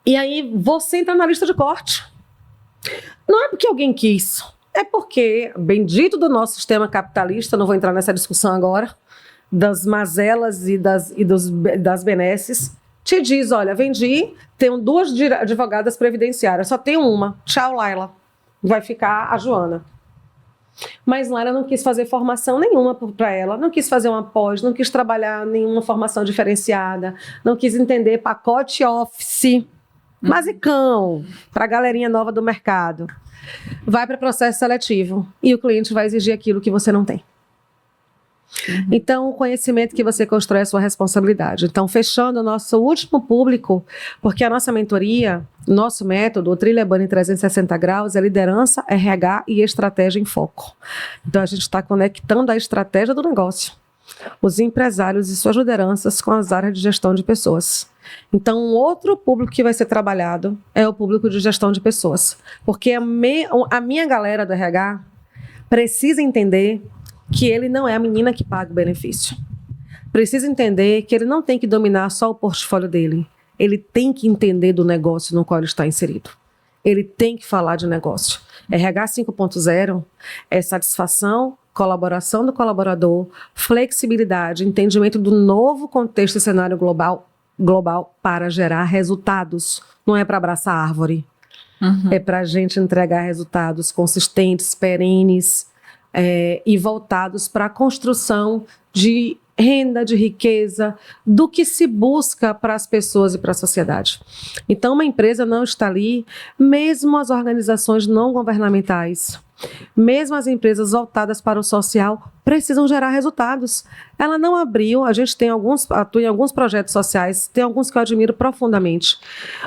E aí você entra na lista de corte. Não é porque alguém quis, é porque, bendito do nosso sistema capitalista, não vou entrar nessa discussão agora, das mazelas e das benesses, te diz, olha, vendi, tenho 2 advogadas previdenciárias, só tenho uma, tchau, Laila, vai ficar a Joana. Mas Laila não quis fazer formação nenhuma para ela, não quis fazer uma pós, não quis trabalhar nenhuma formação diferenciada, não quis entender pacote office, basicão, para a galerinha nova do mercado. Vai para processo seletivo e o cliente vai exigir aquilo que você não tem. Então, o conhecimento que você constrói é a sua responsabilidade. Então, fechando o nosso último público, porque a nossa mentoria, nosso método, o Trilha Bunny 360 graus, é liderança, RH e estratégia em foco. Então, a gente está conectando a estratégia do negócio, os empresários e suas lideranças com as áreas de gestão de pessoas. Então, um outro público que vai ser trabalhado é o público de gestão de pessoas. Porque a minha galera do RH precisa entender que ele não é a menina que paga o benefício. Precisa entender que ele não tem que dominar só o portfólio dele. Ele tem que entender do negócio no qual ele está inserido. Ele tem que falar de negócio. RH 5.0 é satisfação, colaboração do colaborador, flexibilidade, entendimento do novo contexto e cenário global para gerar resultados. Não é para abraçar árvore. É para a gente entregar resultados consistentes, perenes, e voltados para a construção de renda, de riqueza, do que se busca para as pessoas e para a sociedade. Então, uma empresa não está ali, mesmo as organizações não governamentais, mesmo as empresas voltadas para o social, precisam gerar resultados. Ela não abriu, a gente atua em alguns projetos sociais, tem alguns que eu admiro profundamente.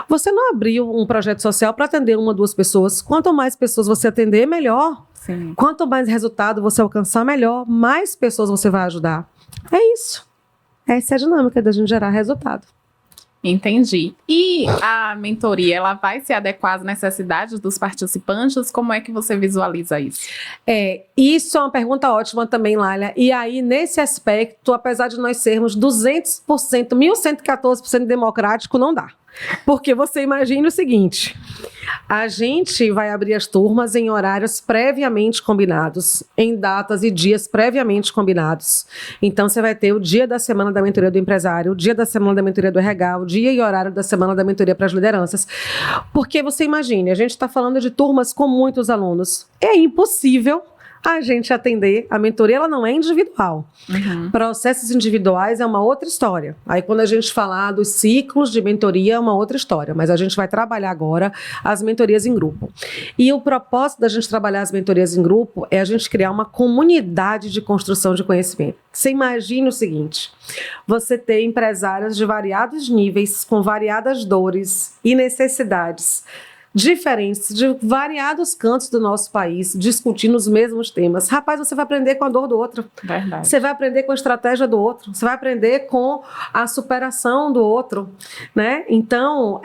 Você não abriu um projeto social para atender 1 ou 2 pessoas. Quanto mais pessoas você atender, melhor. Sim. Quanto mais resultado você alcançar, melhor. Mais pessoas você vai ajudar. É isso. Essa é a dinâmica da gente gerar resultado. Entendi. E a mentoria, ela vai se adequar às necessidades dos participantes? Como é que você visualiza isso? Isso é uma pergunta ótima também, Lália. E aí, nesse aspecto, apesar de nós sermos 200%, 1.114% democrático, não dá. Porque você imagina o seguinte, a gente vai abrir as turmas em horários previamente combinados, em datas e dias previamente combinados. Então, você vai ter o dia da semana da mentoria do empresário, o dia da semana da mentoria do RH, o dia e horário da semana da mentoria para as lideranças. Porque você imagine, a gente está falando de turmas com muitos alunos. É impossível a gente atender. A mentoria, ela não é individual. Processos individuais é uma outra história. Aí, quando a gente falar dos ciclos de mentoria, é uma outra história. Mas a gente vai trabalhar agora as mentorias em grupo. E o propósito da gente trabalhar as mentorias em grupo é a gente criar uma comunidade de construção de conhecimento. Você imagina o seguinte, você tem empresários de variados níveis, com variadas dores e necessidades diferentes, de variados cantos do nosso país, discutindo os mesmos temas. Rapaz, você vai aprender com a dor do outro. Verdade. Você vai aprender com a estratégia do outro. Você vai aprender com a superação do outro, né? Então,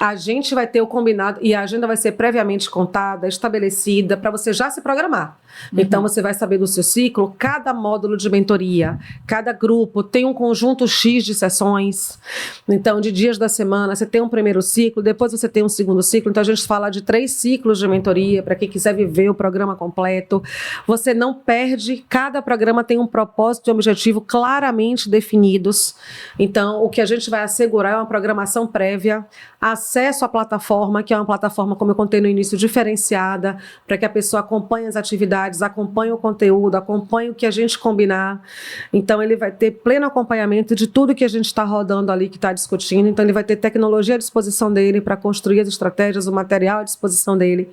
a gente vai ter o combinado e a agenda vai ser previamente contada, estabelecida, para você já se programar. Então, você vai saber do seu ciclo, cada módulo de mentoria, cada grupo tem um conjunto X de sessões. Então, de dias da semana, você tem um primeiro ciclo, depois você tem um segundo ciclo. Então, a gente fala de 3 ciclos de mentoria, para quem quiser viver o programa completo. Você não perde, cada programa tem um propósito e um objetivo claramente definidos. Então, o que a gente vai assegurar é uma programação prévia, acesso à plataforma, que é uma plataforma, como eu contei no início, diferenciada, para que a pessoa acompanhe as atividades, acompanhe o conteúdo, acompanhe o que a gente combinar. Então, ele vai ter pleno acompanhamento de tudo que a gente está rodando ali, que está discutindo. Então, ele vai ter tecnologia à disposição dele para construir as estratégias, o material à disposição dele.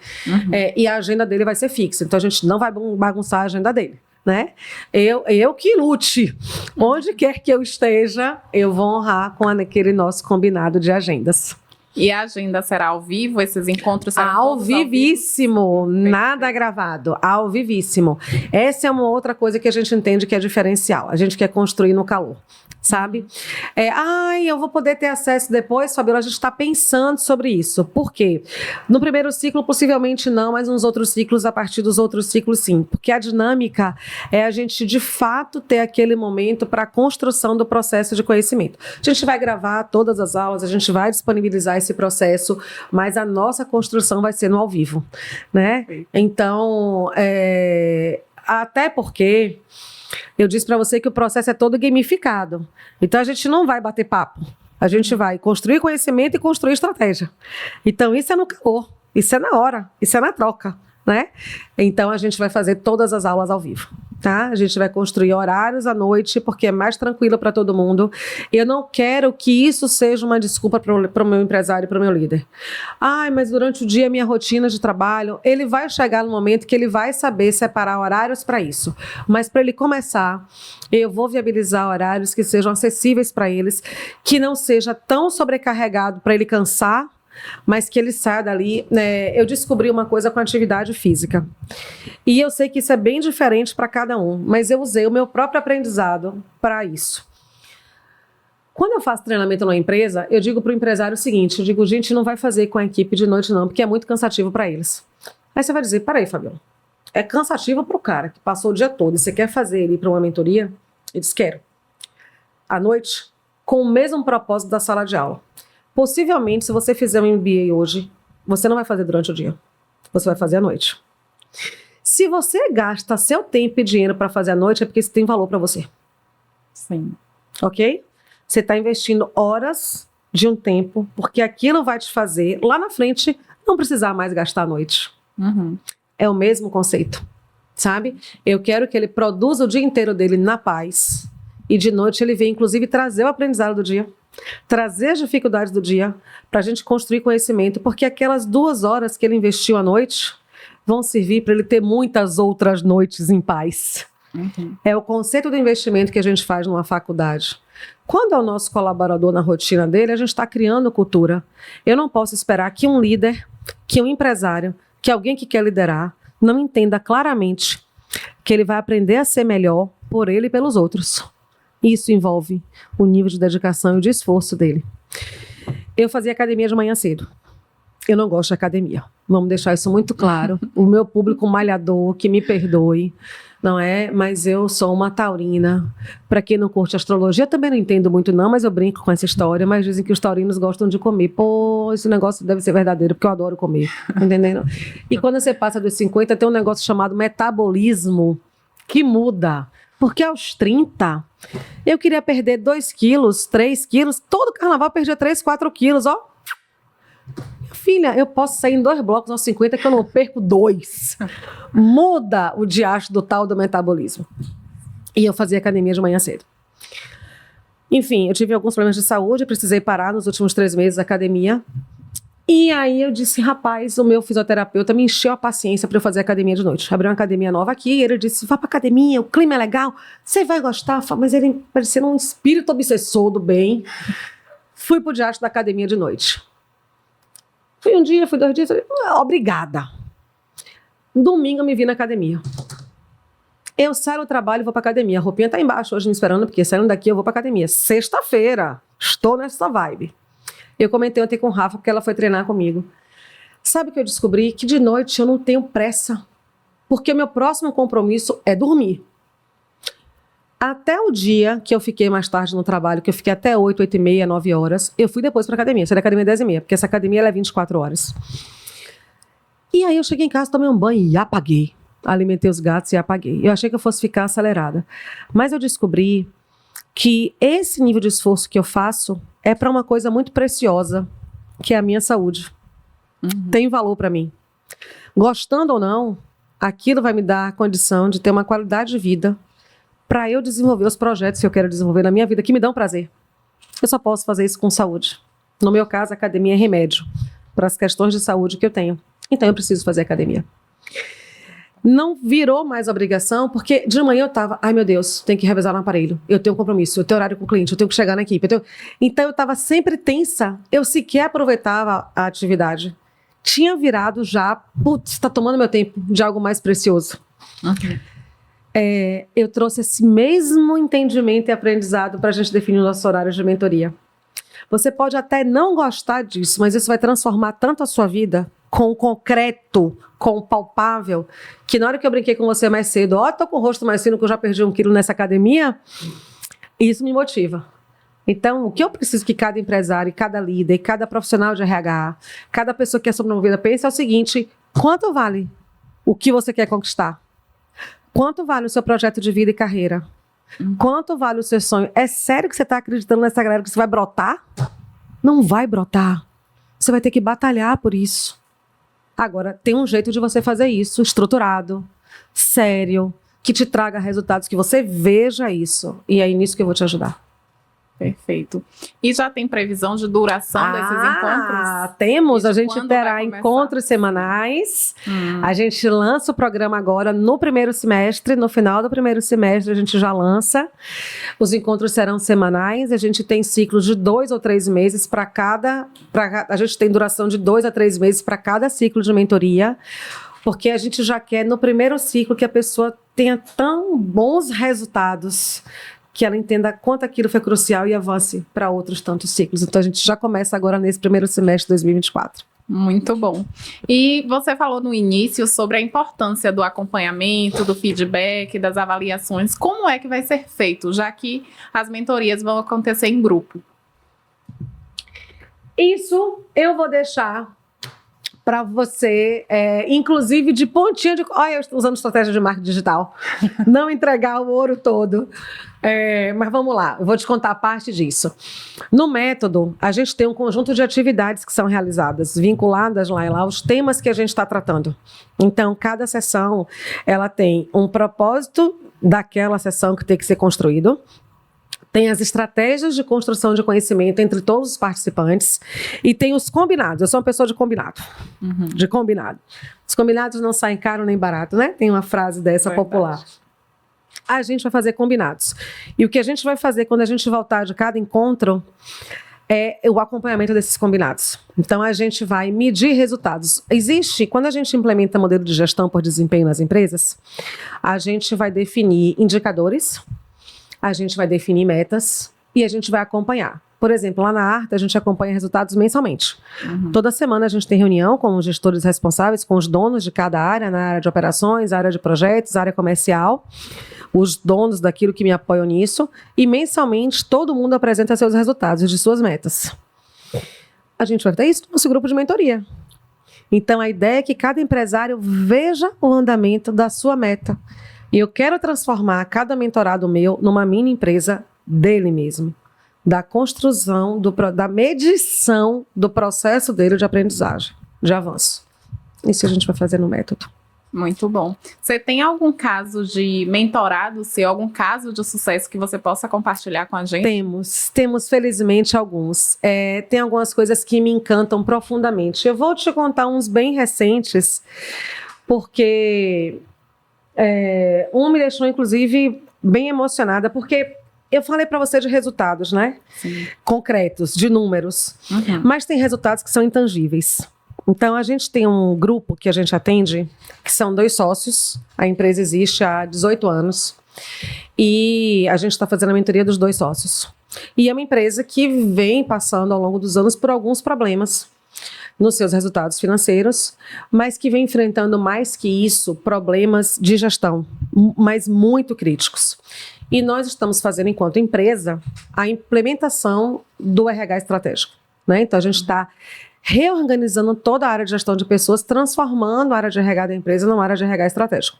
E a agenda dele vai ser fixa. Então, a gente não vai bagunçar a agenda dele, né? Eu que lute. Onde quer que eu esteja, eu vou honrar com aquele nosso combinado de agendas. E a agenda será ao vivo? Esses encontros serão ao vivíssimo, nada gravado, ao vivíssimo. Essa é uma outra coisa que a gente entende que é diferencial. A gente quer construir no calor. sabe? Eu vou poder ter acesso depois, Fabiola, a gente está pensando sobre isso. Por quê? No primeiro ciclo, possivelmente não, mas nos outros ciclos, a partir dos outros ciclos, sim. Porque a dinâmica é a gente, de fato, ter aquele momento para a construção do processo de conhecimento. A gente vai gravar todas as aulas, a gente vai disponibilizar esse processo, mas a nossa construção vai ser no ao vivo, né? Então, até porque eu disse para você que o processo é todo gamificado. Então, a gente não vai bater papo. A gente vai construir conhecimento e construir estratégia. Então, isso é no calor, isso é na hora, isso é na troca, né? Então, a gente vai fazer todas as aulas ao vivo, tá? A gente vai construir horários à noite, porque é mais tranquilo para todo mundo. Eu não quero que isso seja uma desculpa para o meu empresário e para o meu líder. Mas durante o dia, minha rotina de trabalho, ele vai chegar no momento que ele vai saber separar horários para isso. Mas para ele começar, eu vou viabilizar horários que sejam acessíveis para eles, que não seja tão sobrecarregado para ele cansar, mas que ele saia dali. Eu descobri uma coisa com atividade física. E eu sei que isso é bem diferente para cada um, mas eu usei o meu próprio aprendizado para isso. Quando eu faço treinamento numa empresa, eu digo para o empresário o seguinte, eu digo, gente, não vai fazer com a equipe de noite não, porque é muito cansativo para eles. Aí você vai dizer, peraí, Fabiola, é cansativo para o cara que passou o dia todo e você quer fazer ele para uma mentoria? Ele diz, quero. À noite, com o mesmo propósito da sala de aula. Possivelmente, se você fizer um MBA hoje, você não vai fazer durante o dia. Você vai fazer à noite. Se você gasta seu tempo e dinheiro para fazer à noite, é porque isso tem valor para você. Sim. Ok? Você está investindo horas de um tempo, porque aquilo vai te fazer, lá na frente, não precisar mais gastar à noite. Uhum. É o mesmo conceito, sabe? Eu quero que ele produza o dia inteiro dele na paz, e de noite ele venha, inclusive, trazer o aprendizado do dia, trazer as dificuldades do dia, para a gente construir conhecimento, porque aquelas 2 horas que ele investiu à noite vão servir para ele ter muitas outras noites em paz. Uhum. É o conceito do investimento que a gente faz numa faculdade. Quando é o nosso colaborador na rotina dele, a gente está criando cultura. Eu não posso esperar que um líder, que um empresário, que alguém que quer liderar, não entenda claramente que ele vai aprender a ser melhor por ele e pelos outros. Isso envolve o nível de dedicação e de esforço dele. Eu fazia academia de manhã cedo. Eu não gosto de academia. Vamos deixar isso muito claro. O meu público malhador, que me perdoe, não é? Mas eu sou uma taurina. Para quem não curte astrologia, eu também não entendo muito não, mas eu brinco com essa história. Mas dizem que os taurinos gostam de comer. Pô, esse negócio deve ser verdadeiro, porque eu adoro comer. Entendendo? E quando você passa dos 50, tem um negócio chamado metabolismo, que muda. Porque aos 30, eu queria perder 2 quilos, 3 quilos. Todo carnaval eu perdia 3, 4 quilos, ó. Filha, eu posso sair em 2 blocos aos 50 que eu não perco 2. Muda o diacho do tal do metabolismo. E eu fazia academia de manhã cedo. Enfim, eu tive alguns problemas de saúde, precisei parar nos últimos 3 meses da academia. E aí eu disse, rapaz, o meu fisioterapeuta me encheu a paciência para eu fazer academia de noite. Abriu uma academia nova aqui e ele disse, vá para academia, o clima é legal, você vai gostar. Mas ele parecia um espírito obsessor do bem. Fui pro diacho da academia de noite. Fui um dia, fui 2 dias, falei, obrigada. Domingo eu me vi na academia. Eu saio do trabalho e vou pra academia. A roupinha tá embaixo hoje me esperando, porque saindo daqui eu vou pra academia. Sexta-feira, estou nessa vibe. Eu comentei ontem com o Rafa, porque ela foi treinar comigo. Sabe o que eu descobri? Que de noite eu não tenho pressa, porque o meu próximo compromisso é dormir. Até o dia que eu fiquei mais tarde no trabalho, que eu fiquei até 8, 8h30, 9 horas, eu fui depois pra academia. Saí da academia 10h30, porque essa academia ela é 24 horas. E aí eu cheguei em casa, tomei um banho e apaguei. Alimentei os gatos e apaguei. Eu achei que eu fosse ficar acelerada. Mas eu descobri que esse nível de esforço que eu faço é para uma coisa muito preciosa, que é a minha saúde. Uhum. Tem valor para mim. Gostando ou não, aquilo vai me dar a condição de ter uma qualidade de vida para eu desenvolver os projetos que eu quero desenvolver na minha vida, que me dão prazer. Eu só posso fazer isso com saúde. No meu caso, a academia é remédio para as questões de saúde que eu tenho. Então, eu preciso fazer academia. Não virou mais obrigação, porque de manhã eu estava, ai meu Deus, tenho que revisar no aparelho, eu tenho um compromisso, eu tenho horário com o cliente, eu tenho que chegar na equipe. Então, eu estava sempre tensa, eu sequer aproveitava a atividade. Tinha virado já, putz, está tomando meu tempo de algo mais precioso. Uhum. eu trouxe esse mesmo entendimento e aprendizado para a gente definir o nosso horário de mentoria. Você pode até não gostar disso, mas isso vai transformar tanto a sua vida com o concreto, com o palpável, que na hora que eu brinquei com você mais cedo, tô com o rosto mais fino que eu já perdi 1 quilo nessa academia, isso me motiva. Então, o que eu preciso que cada empresário, cada líder, cada profissional de RH, cada pessoa que é promovida pense é o seguinte: quanto vale o que você quer conquistar? Quanto vale o seu projeto de vida e carreira? Quanto vale o seu sonho? É sério que você está acreditando nessa galera que você vai brotar? Não vai brotar. Você vai ter que batalhar por isso. Agora, tem um jeito de você fazer isso, estruturado, sério, que te traga resultados, que você veja isso. E é nisso que eu vou te ajudar. Perfeito. E já tem previsão de duração desses encontros? Temos. A gente terá encontros semanais. A gente lança o programa agora no primeiro semestre. No final do primeiro semestre, a gente já lança. Os encontros serão semanais. A gente tem ciclos de 2 ou 3 meses para cada... A gente tem duração de 2 a 3 meses para cada ciclo de mentoria. Porque a gente já quer, no primeiro ciclo, que a pessoa tenha tão bons resultados que ela entenda quanto aquilo foi crucial e avance para outros tantos ciclos. Então, a gente já começa agora nesse primeiro semestre de 2024. Muito bom. E você falou no início sobre a importância do acompanhamento, do feedback, das avaliações. Como é que vai ser feito, já que as mentorias vão acontecer em grupo? Isso eu vou deixar para você, inclusive de pontinha de... Olha, eu estou usando estratégia de marketing digital. Não entregar o ouro todo. Mas vamos lá, eu vou te contar parte disso. No método, a gente tem um conjunto de atividades que são realizadas, vinculadas lá aos temas que a gente está tratando. Então, cada sessão, ela tem um propósito daquela sessão que tem que ser construído. Tem as estratégias de construção de conhecimento entre todos os participantes e tem os combinados. Eu sou uma pessoa de combinado. De combinado. Os combinados não saem caro nem barato, né? Tem uma frase dessa popular. A gente vai fazer combinados. E o que a gente vai fazer quando a gente voltar de cada encontro é o acompanhamento desses combinados. Então, a gente vai medir resultados. Quando a gente implementa modelo de gestão por desempenho nas empresas, a gente vai definir indicadores, a gente vai definir metas e a gente vai acompanhar. Por exemplo, lá na Arta, a gente acompanha resultados mensalmente. Toda semana a gente tem reunião com os gestores responsáveis, com os donos de cada área, na área de operações, área de projetos, área comercial, os donos daquilo que me apoiam nisso, e mensalmente todo mundo apresenta seus resultados de suas metas. A gente vai ter isso no nosso grupo de mentoria. Então, a ideia é que cada empresário veja o andamento da sua meta. E eu quero transformar cada mentorado meu numa mini empresa dele mesmo. Da construção, da medição do processo dele de aprendizagem, de avanço. Isso a gente vai fazer no método. Muito bom. Você tem algum caso de mentorado seu, algum caso de sucesso que você possa compartilhar com a gente? Temos felizmente alguns. Tem algumas coisas que me encantam profundamente. Eu vou te contar uns bem recentes, porque um me deixou, inclusive, bem emocionada, porque eu falei para você de resultados, né? Sim. Concretos, de números. Mas tem resultados que são intangíveis. Então, a gente tem um grupo que a gente atende, que são 2 sócios. A empresa existe há 18 anos. E a gente está fazendo a mentoria dos 2 sócios. E é uma empresa que vem passando ao longo dos anos por alguns problemas nos seus resultados financeiros, mas que vem enfrentando mais que isso, problemas de gestão, mas muito críticos. E nós estamos fazendo, enquanto empresa, a implementação do RH estratégico, né? Então, a gente está reorganizando toda a área de gestão de pessoas, transformando a área de RH da empresa numa área de RH estratégico.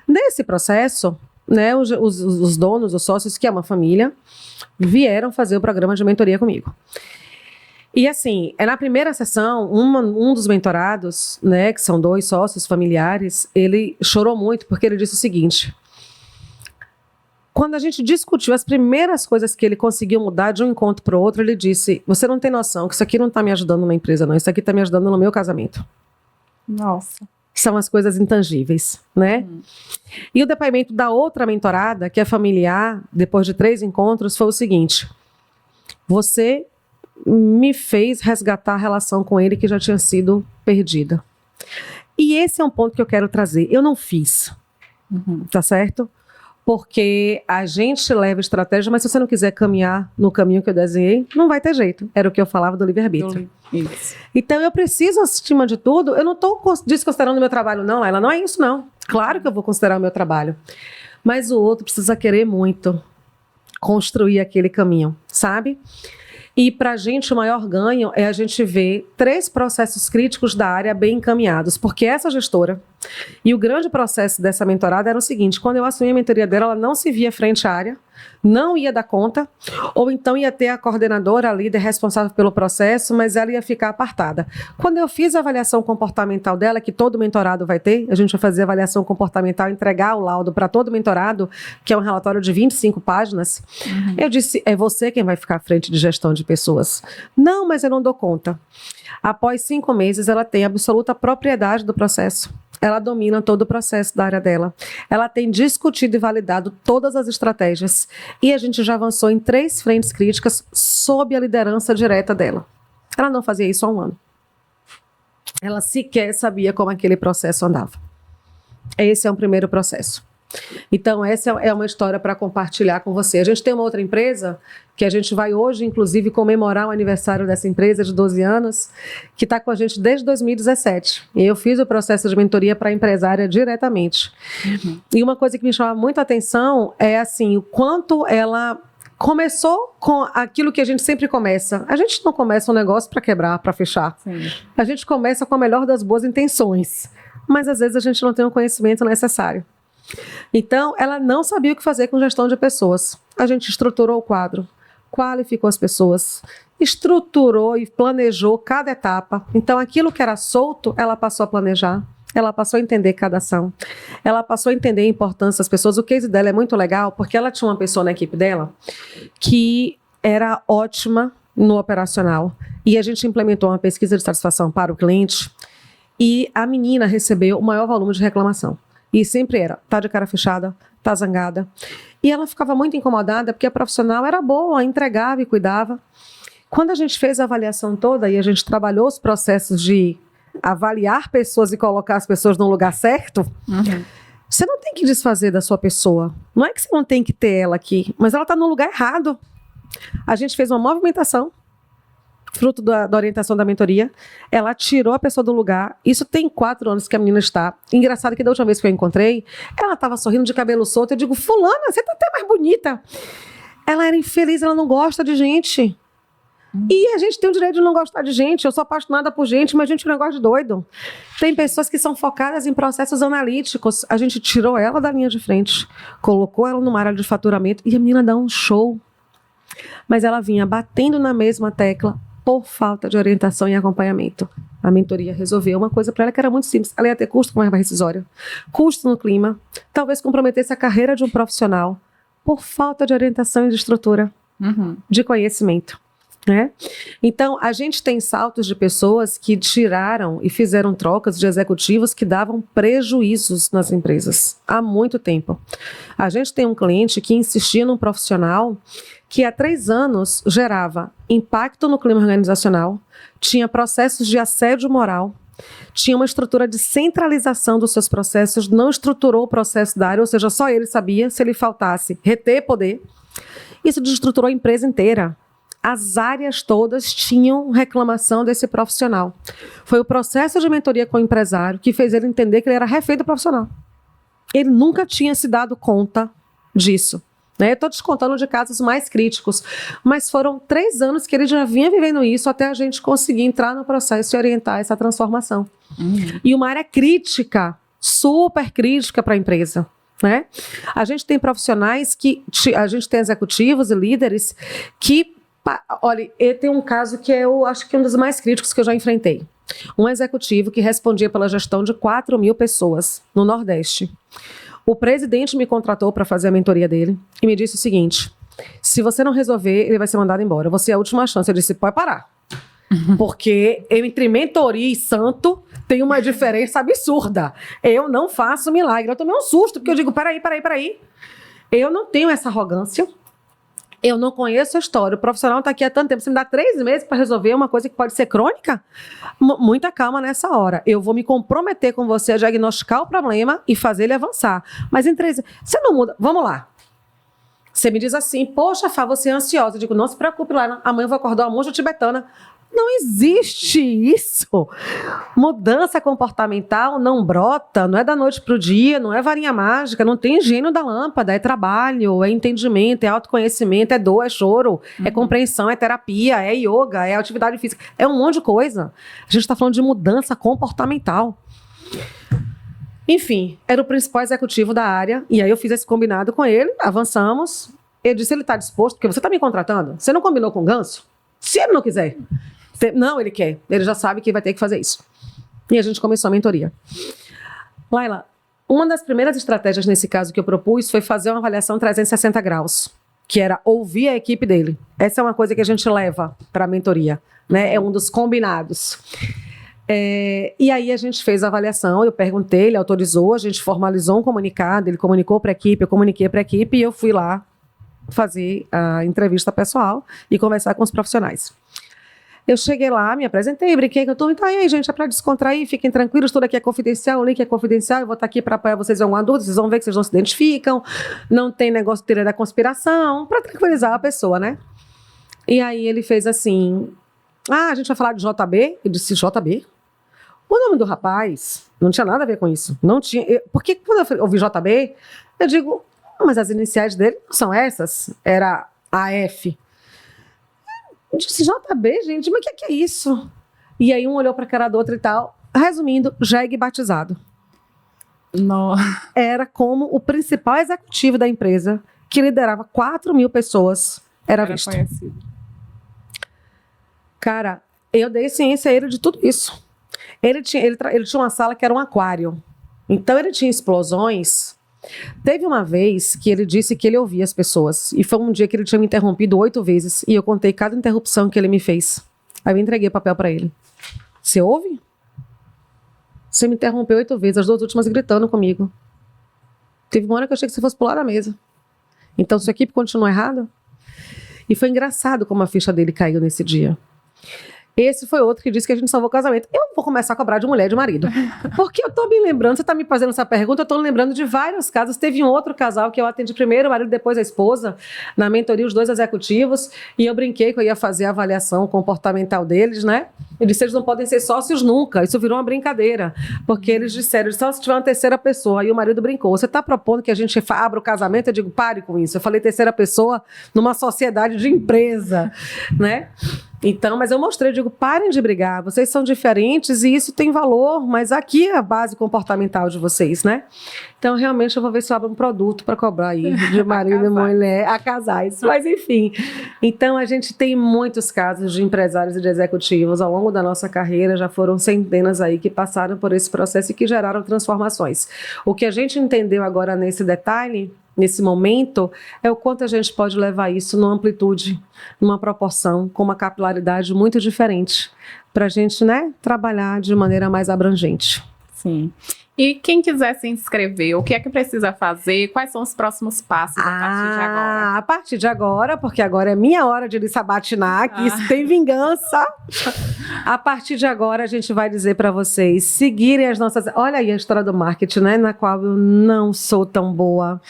Nesse processo, né, os donos, os sócios, que é uma família, vieram fazer o programa de mentoria comigo. E assim, na primeira sessão, um dos mentorados, né, que são 2 sócios familiares, ele chorou muito porque ele disse o seguinte: quando a gente discutiu as primeiras coisas que ele conseguiu mudar de um encontro para o outro, ele disse: você não tem noção que isso aqui não está me ajudando na empresa, não. Isso aqui está me ajudando no meu casamento. Nossa. São as coisas intangíveis, né? E o depoimento da outra mentorada, que é familiar, depois de 3 encontros, foi o seguinte: você me fez resgatar a relação com ele que já tinha sido perdida. E esse é um ponto que eu quero trazer. Eu não fiz, tá certo? porque a gente leva estratégia, mas se você não quiser caminhar no caminho que eu desenhei, não vai ter jeito. Era o que eu falava do livre-arbítrio. Isso. Então, eu preciso, acima de tudo, eu não estou desconsiderando o meu trabalho, não, Laila, não é isso, não. Claro que eu vou considerar o meu trabalho. Mas o outro precisa querer muito construir aquele caminho, sabe? E para a gente o maior ganho é a gente ver 3 processos críticos da área bem encaminhados, porque essa gestora, e o grande processo dessa mentorada era o seguinte: quando eu assumi a mentoria dela, ela não se via frente à área, não ia dar conta, ou então ia ter a coordenadora, a líder responsável pelo processo, mas ela ia ficar apartada. Quando eu fiz a avaliação comportamental dela, que todo mentorado vai ter, a gente vai fazer a avaliação comportamental, entregar o laudo para todo mentorado, que é um relatório de 25 páginas, eu disse, é você quem vai ficar à frente de gestão de pessoas. Não, mas eu não dou conta. Após 5 meses, ela tem absoluta propriedade do processo. Ela domina todo o processo da área dela. Ela tem discutido e validado todas as estratégias. E a gente já avançou em 3 frentes críticas sob a liderança direta dela. Ela não fazia isso há 1 ano. Ela sequer sabia como aquele processo andava. Esse é um primeiro processo. Então, essa é uma história para compartilhar com você. A gente tem uma outra empresa, que a gente vai hoje, inclusive, comemorar o aniversário dessa empresa de 12 anos, que está com a gente desde 2017. E eu fiz o processo de mentoria para a empresária diretamente. E uma coisa que me chama muito a atenção é, assim, o quanto ela começou com aquilo que a gente sempre começa. A gente não começa um negócio para quebrar, para fechar. Sim. A gente começa com a melhor das boas intenções. Mas, às vezes, a gente não tem o conhecimento necessário. Então, ela não sabia o que fazer com gestão de pessoas. A gente estruturou o quadro, qualificou as pessoas, estruturou e planejou cada etapa. Então, aquilo que era solto, ela passou a planejar, ela passou a entender cada ação, ela passou a entender a importância das pessoas. O case dela é muito legal, porque ela tinha uma pessoa na equipe dela que era ótima no operacional. E a gente implementou uma pesquisa de satisfação para o cliente e a menina recebeu o maior volume de reclamação. E sempre era, tá de cara fechada, tá zangada. E ela ficava muito incomodada porque a profissional era boa, entregava e cuidava. Quando a gente fez a avaliação toda e a gente trabalhou os processos de avaliar pessoas e colocar as pessoas no lugar certo, você não tem que desfazer da sua pessoa. Não é que você não tem que ter ela aqui, mas ela está no lugar errado. A gente fez uma movimentação, fruto da orientação da mentoria, ela tirou a pessoa do lugar. Isso tem 4 anos que a menina está. Engraçado que da última vez que eu encontrei, ela estava sorrindo de cabelo solto. Eu digo, fulana, você está até mais bonita. Ela era infeliz, ela não gosta de gente. E a gente tem o direito de não gostar de gente. Eu sou apaixonada por gente, mas a gente não gosta de doido. Tem pessoas que são focadas em processos analíticos. A gente tirou ela da linha de frente, colocou ela numa área de faturamento e a menina dá um show. Mas ela vinha batendo na mesma tecla por falta de orientação e acompanhamento. A mentoria resolveu uma coisa para ela que era muito simples. Ela ia ter custo com erva rescisória, custo no clima, talvez comprometesse a carreira de um profissional por falta de orientação e de estrutura, de conhecimento. Né? Então, a gente tem saltos de pessoas que tiraram e fizeram trocas de executivos que davam prejuízos nas empresas há muito tempo. A gente tem um cliente que insistia num profissional que há 3 anos gerava impacto no clima organizacional, tinha processos de assédio moral, tinha uma estrutura de centralização dos seus processos, não estruturou o processo da área, ou seja, só ele sabia, se ele faltasse, reter poder. Isso desestruturou a empresa inteira. As áreas todas tinham reclamação desse profissional. Foi o processo de mentoria com o empresário que fez ele entender que ele era refém do profissional. Ele nunca tinha se dado conta disso. Né? Eu estou descontando de casos mais críticos, mas foram 3 anos que ele já vinha vivendo isso até a gente conseguir entrar no processo e orientar essa transformação. E uma área crítica, super crítica para a empresa. Né? A gente tem profissionais a gente tem executivos e líderes que, olha, tem um caso que eu acho que é um dos mais críticos que eu já enfrentei. Um executivo que respondia pela gestão de 4.000 pessoas no Nordeste. O presidente me contratou para fazer a mentoria dele e me disse o seguinte: se você não resolver, ele vai ser mandado embora. Você é a última chance. Eu disse, pode parar. Porque entre mentoria e santo tem uma diferença absurda. Eu não faço milagre. Eu tomei um susto, porque eu digo, peraí. Eu não tenho essa arrogância. Eu não conheço a história, o profissional está aqui há tanto tempo, você me dá 3 meses para resolver uma coisa que pode ser crônica? Muita calma nessa hora. Eu vou me comprometer com você a diagnosticar o problema e fazer ele avançar. Mas em 3 meses, você não muda. Vamos lá. Você me diz assim, poxa, Fá, você é ansiosa. Eu digo, não se preocupe, lá, amanhã eu vou acordar uma monja tibetana. Não existe isso. Mudança comportamental não brota, não é da noite para o dia, não é varinha mágica, não tem gênio da lâmpada, é trabalho, é entendimento, é autoconhecimento, é dor, é choro, é compreensão, é terapia, é yoga, é atividade física, é um monte de coisa. A gente está falando de mudança comportamental. Enfim, era o principal executivo da área, e aí eu fiz esse combinado com ele, avançamos, ele disse, ele está disposto, porque você está me contratando, você não combinou com o Ganso? Se ele não quiser... Não, ele quer. Ele já sabe que vai ter que fazer isso. E a gente começou a mentoria. Laila, uma das primeiras estratégias nesse caso que eu propus foi fazer uma avaliação 360 graus, que era ouvir a equipe dele. Essa é uma coisa que a gente leva para a mentoria, né? É um dos combinados. E aí a gente fez a avaliação, eu perguntei, ele autorizou, a gente formalizou um comunicado, ele comunicou para a equipe, eu comuniquei para a equipe e eu fui lá fazer a entrevista pessoal e conversar com os profissionais. Eu cheguei lá, me apresentei, brinquei com a turma, então, e aí, gente, é para descontrair, fiquem tranquilos, tudo aqui é confidencial, o link é confidencial, eu vou estar aqui para apoiar vocês em alguma dúvida, vocês vão ver que vocês não se identificam, não tem negócio de teoria da conspiração, para tranquilizar a pessoa, né? E aí ele fez assim, a gente vai falar de JB? Eu disse, JB? O nome do rapaz não tinha nada a ver com isso, não tinha, porque quando eu ouvi JB, eu digo, mas as iniciais dele não são essas, era AF. Eu disse, JB, gente, mas o que é isso? E aí um olhou para a cara do outro e tal. Resumindo, jegue batizado. Não. Era como o principal executivo da empresa, que liderava 4.000 pessoas, era visto. Conhecido. Cara, eu dei ciência a ele de tudo isso. Ele tinha uma sala que era um aquário. Então ele tinha explosões. Teve uma vez que ele disse que ele ouvia as pessoas. E foi um dia que ele tinha me interrompido 8 vezes. E eu contei cada interrupção que ele me fez. Aí eu entreguei o papel para ele. Você ouve? Você me interrompeu 8 vezes, as 2 últimas gritando comigo. Teve uma hora que eu achei que você fosse pular da mesa. Então sua equipe continua errada? E foi engraçado como a ficha dele caiu nesse dia. Esse foi outro que disse que a gente salvou o casamento. Eu vou começar a cobrar de mulher e de marido. Porque eu tô me lembrando, você tá me fazendo essa pergunta, eu tô me lembrando de vários casos. Teve um outro casal que eu atendi primeiro, o marido, depois a esposa, na mentoria, os 2 executivos, e eu brinquei que eu ia fazer a avaliação comportamental deles, né? Eu disse, eles não podem ser sócios nunca. Isso virou uma brincadeira. Porque eles disseram, só se tiver uma terceira pessoa. Aí o marido brincou, você tá propondo que a gente abra o casamento? Eu digo, pare com isso. Eu falei terceira pessoa numa sociedade de empresa, né? Então, mas eu mostrei, eu digo, parem de brigar, vocês são diferentes e isso tem valor, mas aqui é a base comportamental de vocês, né? Então, realmente, eu vou ver se eu abro um produto para cobrar aí, de marido e mulher, a casais, mas enfim. Então, a gente tem muitos casos de empresários e de executivos ao longo da nossa carreira, já foram centenas aí que passaram por esse processo e que geraram transformações. O que a gente entendeu agora nesse detalhe, nesse momento, é o quanto a gente pode levar isso numa amplitude, numa proporção, com uma capilaridade muito diferente, para a gente, né, trabalhar de maneira mais abrangente. Sim. E quem quiser se inscrever, o que é que precisa fazer? Quais são os próximos passos a partir de agora? A partir de agora, porque agora é minha hora de lhe sabatinar, que isso tem vingança. A partir de agora, a gente vai dizer para vocês seguirem as nossas... Olha aí a história do marketing, né? Na qual eu não sou tão boa.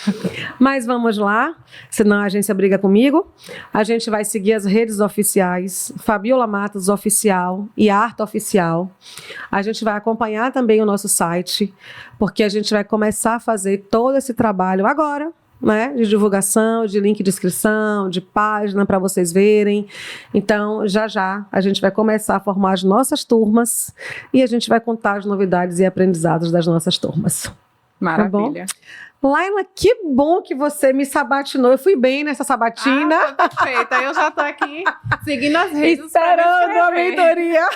Mas vamos lá, senão a agência briga comigo. A gente vai seguir as redes oficiais, Fabiola Matos Oficial e Arte Oficial. A gente vai acompanhar também o nosso site, porque a gente vai começar a fazer todo esse trabalho agora, né, de divulgação, de link de inscrição, de página para vocês verem. Então, já a gente vai começar a formar as nossas turmas e a gente vai contar as novidades e aprendizados das nossas turmas. Maravilha. Tá bom? Laila, que bom que você me sabatinou. Eu fui bem nessa sabatina. Perfeita. Eu já tô aqui seguindo as redes. Esperando a mentoria.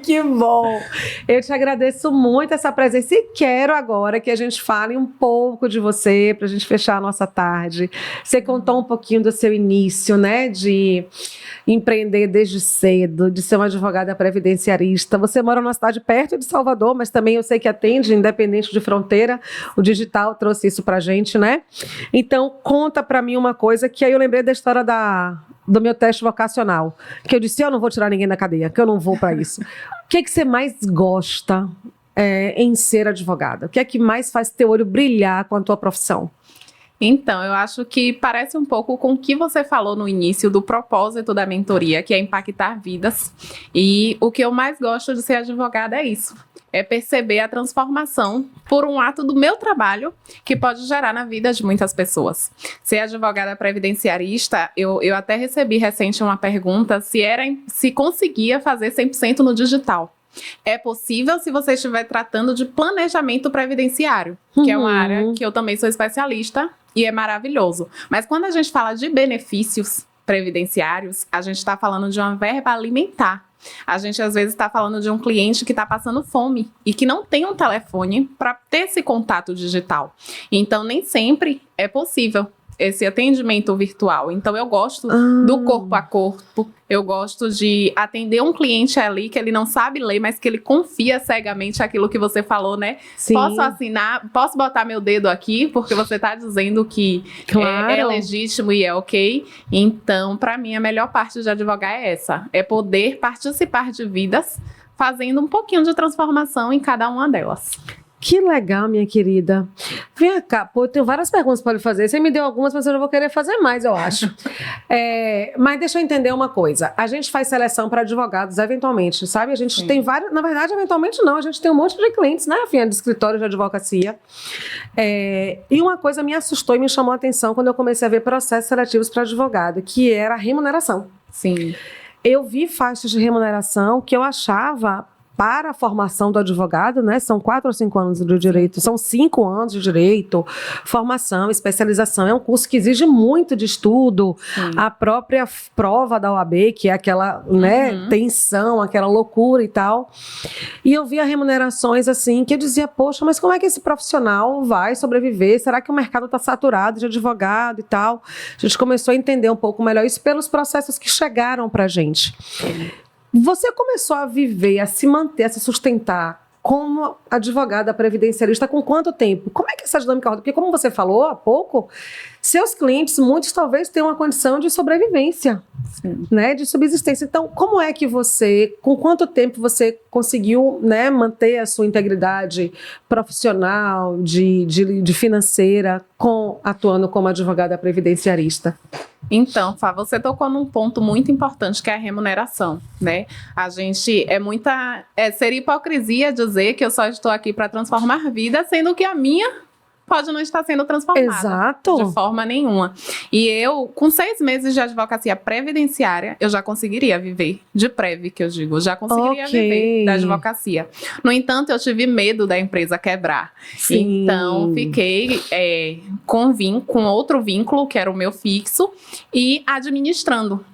Que bom. Eu te agradeço muito essa presença e quero agora que a gente fale um pouco de você, para a gente fechar a nossa tarde. Você contou um pouquinho do seu início, né, de empreender desde cedo, de ser uma advogada previdenciarista. Você mora numa cidade perto de Salvador, mas também eu sei que atende, independente de fronteira. O digital trouxe isso pra gente, né? Então, conta pra mim uma coisa que aí eu lembrei da história do meu teste vocacional, que eu disse, eu não vou tirar ninguém da cadeia, que eu não vou pra isso. O que é que você mais gosta em ser advogada? O que é que mais faz teu olho brilhar com a tua profissão? Então, eu acho que parece um pouco com o que você falou no início do propósito da mentoria, que é impactar vidas. E o que eu mais gosto de ser advogada é isso. É perceber a transformação por um ato do meu trabalho que pode gerar na vida de muitas pessoas. Ser advogada previdenciarista, eu até recebi recente uma pergunta se conseguia fazer 100% no digital. É possível se você estiver tratando de planejamento previdenciário, que é uma área que eu também sou especialista e é maravilhoso. Mas quando a gente fala de benefícios previdenciários, a gente está falando de uma verba alimentar. A gente às vezes está falando de um cliente que está passando fome e que não tem um telefone para ter esse contato digital. Então nem sempre é possível esse atendimento virtual. Então eu gosto do corpo a corpo, eu gosto de atender um cliente ali que ele não sabe ler, mas que ele confia cegamente aquilo que você falou, né? Sim. Posso assinar, posso botar meu dedo aqui, porque você está dizendo que Claro. é legítimo e é ok. Então, para mim, a melhor parte de advogar é essa, é poder participar de vidas, fazendo um pouquinho de transformação em cada uma delas. Que legal, minha querida. Vem cá, pô, eu tenho várias perguntas para lhe fazer. Você me deu algumas, mas eu não vou querer fazer mais, eu acho. Mas deixa eu entender uma coisa. A gente faz seleção para advogados, eventualmente, sabe? A gente tem vários... Na verdade, eventualmente não. A gente tem um monte de clientes, né, Rafinha, de escritório de advocacia. E uma coisa me assustou e me chamou a atenção quando eu comecei a ver processos seletivos para advogado, que era a remuneração. Sim. Eu vi faixas de remuneração que eu achava... Para a formação do advogado, né? São 4 ou 5 anos de direito, são 5 anos de direito, formação, especialização. É um curso que exige muito de estudo. A própria prova da OAB, que é aquela, né, tensão, aquela loucura e tal. E eu via remunerações assim, que eu dizia, poxa, mas como é que esse profissional vai sobreviver? Será que o mercado está saturado de advogado e tal? A gente começou a entender um pouco melhor isso pelos processos que chegaram para a gente. Você começou a viver, a se manter, a se sustentar como advogada previdenciarista com quanto tempo? Como é que essa dinâmica roda? Porque como você falou há pouco, seus clientes, muitos talvez tenham uma condição de sobrevivência, né, de subsistência. Então, como é que com quanto tempo você conseguiu, né, manter a sua integridade profissional, de financeira, atuando como advogada previdenciarista? Então, Fá, você tocou num ponto muito importante, que é a remuneração, né? A gente seria hipocrisia dizer que eu só estou aqui para transformar vidas, sendo que a minha pode não estar sendo transformada. Exato. De forma nenhuma. E eu, com 6 meses de advocacia previdenciária, eu já conseguiria viver de prev, que eu digo, já conseguiria viver da advocacia. No entanto, eu tive medo da empresa quebrar. Sim. Então, fiquei com outro vínculo, que era o meu fixo, e administrando.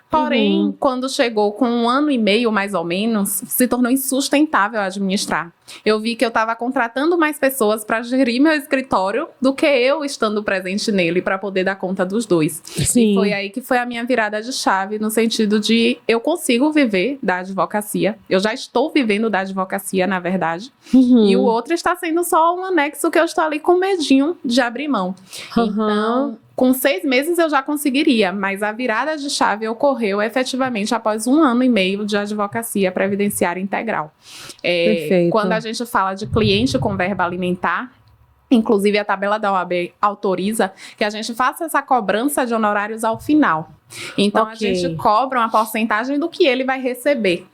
Porém, quando chegou com 1 ano e meio, mais ou menos, se tornou insustentável administrar. Eu vi que eu estava contratando mais pessoas para gerir meu escritório do que eu estando presente nele para poder dar conta dos dois. Sim. E foi aí que foi a minha virada de chave, no sentido de eu consigo viver da advocacia. Eu já estou vivendo da advocacia, na verdade. E o outro está sendo só um anexo que eu estou ali com medinho de abrir mão. Então... Com 6 meses eu já conseguiria, mas a virada de chave ocorreu efetivamente após 1 ano e meio de advocacia previdenciária integral. Perfeito. Quando a gente fala de cliente com verba alimentar, inclusive a tabela da OAB autoriza que a gente faça essa cobrança de honorários ao final. Então a gente cobra uma porcentagem do que ele vai receber.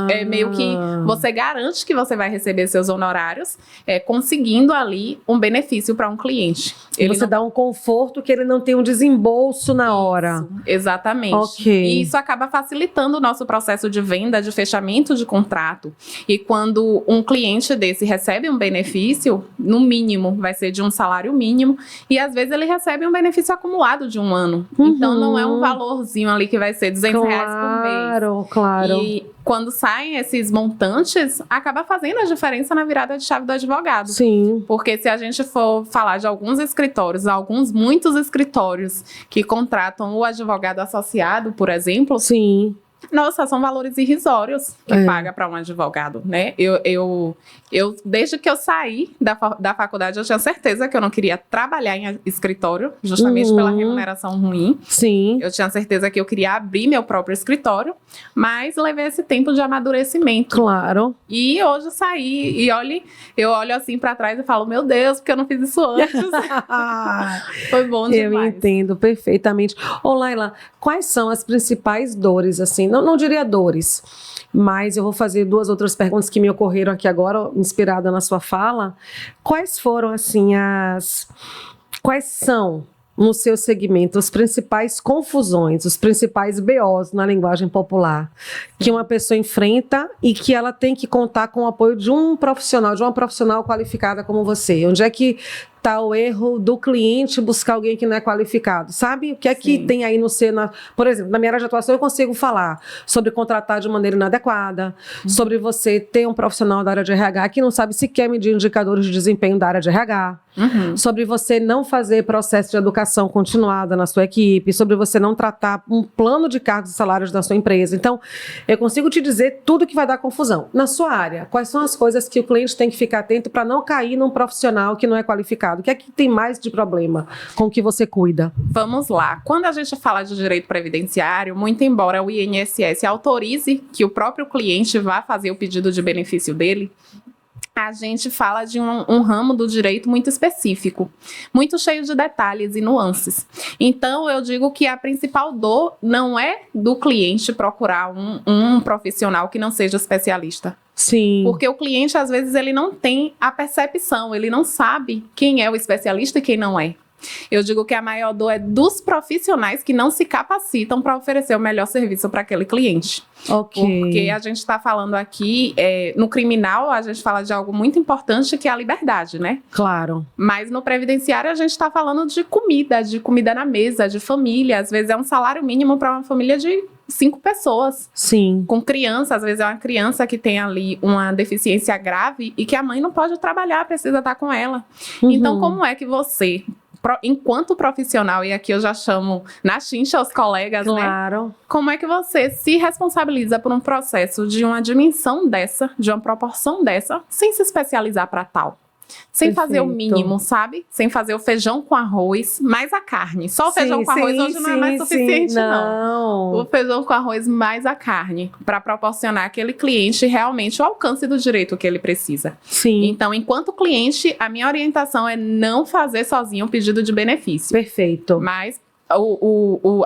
É meio que você garante que você vai receber seus honorários, conseguindo ali um benefício para um cliente. Você dá um conforto que ele não tem um desembolso na hora. Isso, exatamente. E isso acaba facilitando o nosso processo de venda, de fechamento de contrato. E quando um cliente desse recebe um benefício, no mínimo, vai ser de um salário mínimo, e às vezes ele recebe um benefício acumulado de 1 ano. Então não é um valorzinho ali que vai ser R$200 por mês. Claro. E quando saem esses montantes, acaba fazendo a diferença na virada de chave do advogado. Sim. Porque se a gente for falar de alguns escritórios, muitos escritórios que contratam o advogado associado, por exemplo, sim, Nossa, são valores irrisórios que paga para um advogado, né? Eu, desde que eu saí da faculdade, eu tinha certeza que eu não queria trabalhar em escritório, justamente pela remuneração ruim. Sim. Eu tinha certeza que eu queria abrir meu próprio escritório, mas levei esse tempo de amadurecimento. Claro. E hoje eu saí eu olho assim para trás e falo, meu Deus, porque eu não fiz isso antes. Foi bom demais. Eu entendo perfeitamente. Ô, Laila, quais são as principais dores, assim, não diria dores, mas eu vou fazer 2 outras perguntas que me ocorreram aqui agora, inspirada na sua fala. Quais foram, assim, quais são, no seu segmento, as principais confusões, os principais BOs na linguagem popular que uma pessoa enfrenta e que ela tem que contar com o apoio de um profissional, de uma profissional qualificada como você? Onde é que está o erro do cliente buscar alguém que não é qualificado? Sabe? O que é que tem aí no seu... Por exemplo, na minha área de atuação eu consigo falar sobre contratar de maneira inadequada, sobre você ter um profissional da área de RH que não sabe sequer medir indicadores de desempenho da área de RH, sobre você não fazer processo de educação continuada na sua equipe, sobre você não tratar um plano de cargos e salários da sua empresa. Então, eu consigo te dizer tudo que vai dar confusão. Na sua área, quais são as coisas que o cliente tem que ficar atento para não cair num profissional que não é qualificado? O que é que tem mais de problema com o que você cuida? Vamos lá. Quando a gente fala de direito previdenciário, muito embora o INSS autorize que o próprio cliente vá fazer o pedido de benefício dele, a gente fala de um ramo do direito muito específico, muito cheio de detalhes e nuances. Então, eu digo que a principal dor não é do cliente procurar um profissional que não seja especialista. Sim. Porque o cliente, às vezes, ele não tem a percepção, ele não sabe quem é o especialista e quem não é. Eu digo que a maior dor é dos profissionais que não se capacitam para oferecer o melhor serviço para aquele cliente. Ok. Porque a gente está falando aqui, no criminal, a gente fala de algo muito importante que é a liberdade, né? Claro. Mas no previdenciário a gente está falando de comida na mesa, de família. Às vezes é um salário mínimo para uma família de 5 pessoas. Sim. Com criança, às vezes é uma criança que tem ali uma deficiência grave e que a mãe não pode trabalhar, precisa estar com ela. Então, como é que você... enquanto profissional, e aqui eu já chamo na chincha os colegas, claro, né? Como é que você se responsabiliza por um processo de uma dimensão dessa, de uma proporção dessa, sem se especializar para tal? Sem fazer o mínimo, sabe? Sem fazer o feijão com arroz, mais a carne. Só o feijão com arroz hoje não é mais suficiente, não. O feijão com arroz mais a carne, para proporcionar àquele cliente realmente o alcance do direito que ele precisa. Sim. Então, enquanto cliente, a minha orientação é não fazer sozinho o pedido de benefício. Perfeito. Mas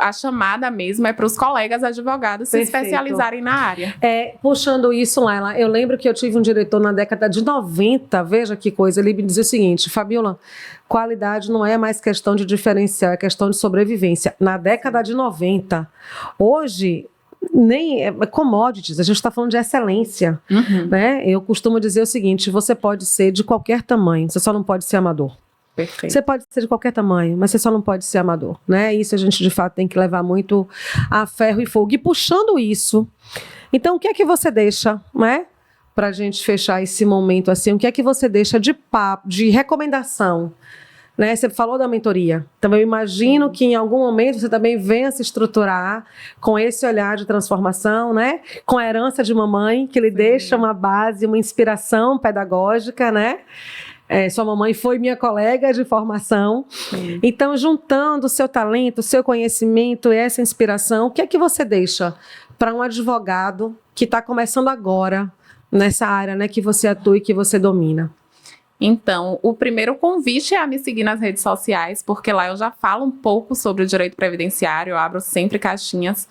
a chamada mesmo é para os colegas advogados se especializarem na área. Puxando isso, Laila, eu lembro que eu tive um diretor na década de 90, veja que coisa, ele me dizia o seguinte: Fabiola, qualidade não é mais questão de diferencial, é questão de sobrevivência. Na década de 90, hoje... nem commodities, a gente está falando de excelência, né? Eu costumo dizer o seguinte: você pode ser de qualquer tamanho, você só não pode ser amador. Perfeito. Você pode ser de qualquer tamanho, mas você só não pode ser amador, né? Isso a gente de fato tem que levar muito a ferro e fogo. E puxando isso, então o que é que você deixa, né? Para a gente fechar esse momento assim, o que é que você deixa de papo, de recomendação? Né? Você falou da mentoria, então eu imagino que em algum momento você também venha se estruturar com esse olhar de transformação, né? Com a herança de mamãe, que lhe deixa uma base, uma inspiração pedagógica, né? Sua mamãe foi minha colega de formação. Então, juntando o seu talento, o seu conhecimento e essa inspiração, o que é que você deixa para um advogado que está começando agora nessa área, né, que você atua e que você domina? Então, o primeiro convite é a me seguir nas redes sociais, porque lá eu já falo um pouco sobre o direito previdenciário, eu abro sempre caixinhas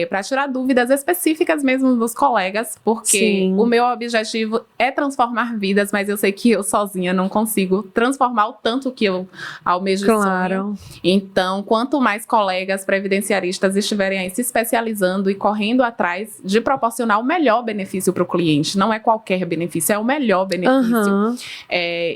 para tirar dúvidas específicas mesmo dos colegas, porque o meu objetivo é transformar vidas, mas eu sei que eu sozinha não consigo transformar o tanto que eu almejo sonho. Então, quanto mais colegas previdenciaristas estiverem aí se especializando e correndo atrás de proporcionar o melhor benefício para o cliente, não é qualquer benefício, é o melhor benefício.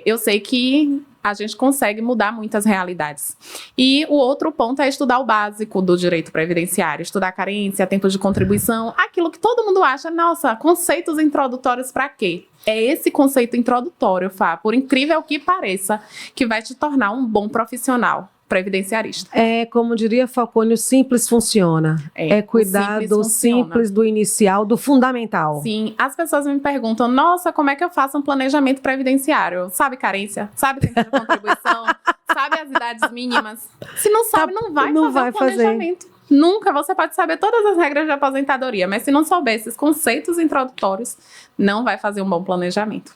Eu sei que a gente consegue mudar muitas realidades. E o outro ponto é estudar o básico do direito previdenciário, estudar carência, tempo de contribuição, aquilo que todo mundo acha, nossa, conceitos introdutórios para quê? É esse conceito introdutório, Fá, por incrível que pareça, que vai te tornar um bom profissional. previdenciarista. Como diria Falcone, o simples funciona. É cuidar do simples, do inicial, do fundamental. Sim, as pessoas me perguntam, nossa, como é que eu faço um planejamento previdenciário? Sabe carência? Sabe tempo de contribuição? Sabe as idades mínimas? Se não sabe, não vai fazer o planejamento. Nunca, você pode saber todas as regras de aposentadoria, mas se não souber esses conceitos introdutórios, não vai fazer um bom planejamento.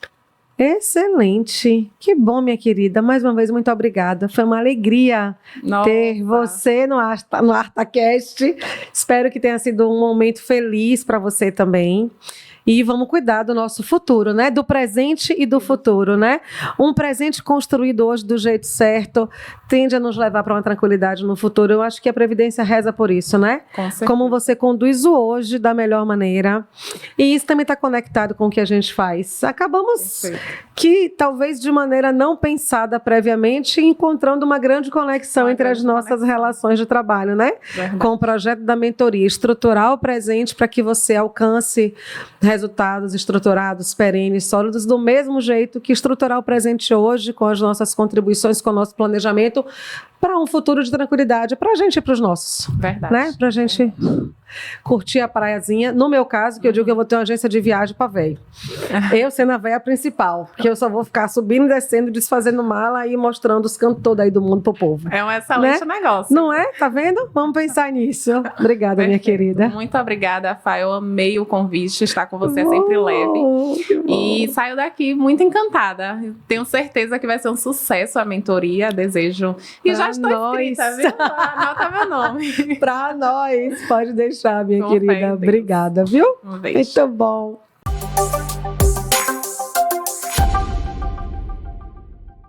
Excelente, que bom, minha querida, mais uma vez muito obrigada, foi uma alegria ter você no ArtaCast, espero que tenha sido um momento feliz para você também. E vamos cuidar do nosso futuro, né? Do presente e do futuro, né? Um presente construído hoje do jeito certo tende a nos levar para uma tranquilidade no futuro. Eu acho que a Previdência reza por isso, né? Com certeza. Como você conduz o hoje da melhor maneira. E isso também está conectado com o que a gente faz. Acabamos que, talvez de maneira não pensada previamente, encontrando uma grande conexão entre as nossas relações de trabalho, né? Verdade. Com o projeto da mentoria, estruturar o presente para que você alcance resultados estruturados, perenes, sólidos, do mesmo jeito que estruturar o presente hoje, com as nossas contribuições, com o nosso planejamento, para um futuro de tranquilidade, para a gente e para os nossos. Verdade. Né? Para a gente curtir a praiazinha. No meu caso, que eu digo que eu vou ter uma agência de viagem para velho. Eu sendo a véia principal, que eu só vou ficar subindo e descendo, desfazendo mala e mostrando os cantos todos aí do mundo pro povo. É um excelente negócio. Não é? Tá vendo? Vamos pensar nisso. Obrigada, minha querida. Muito obrigada, Fá. Eu amei o convite. Estar com você é sempre leve. E saio daqui muito encantada. Tenho certeza que vai ser um sucesso a mentoria. Desejo. E já estou inscrita, viu? Anota meu nome. Pra nós. Pode deixar, minha Com fé em querida. Deus. Obrigada, viu? Um beijo. Muito bom.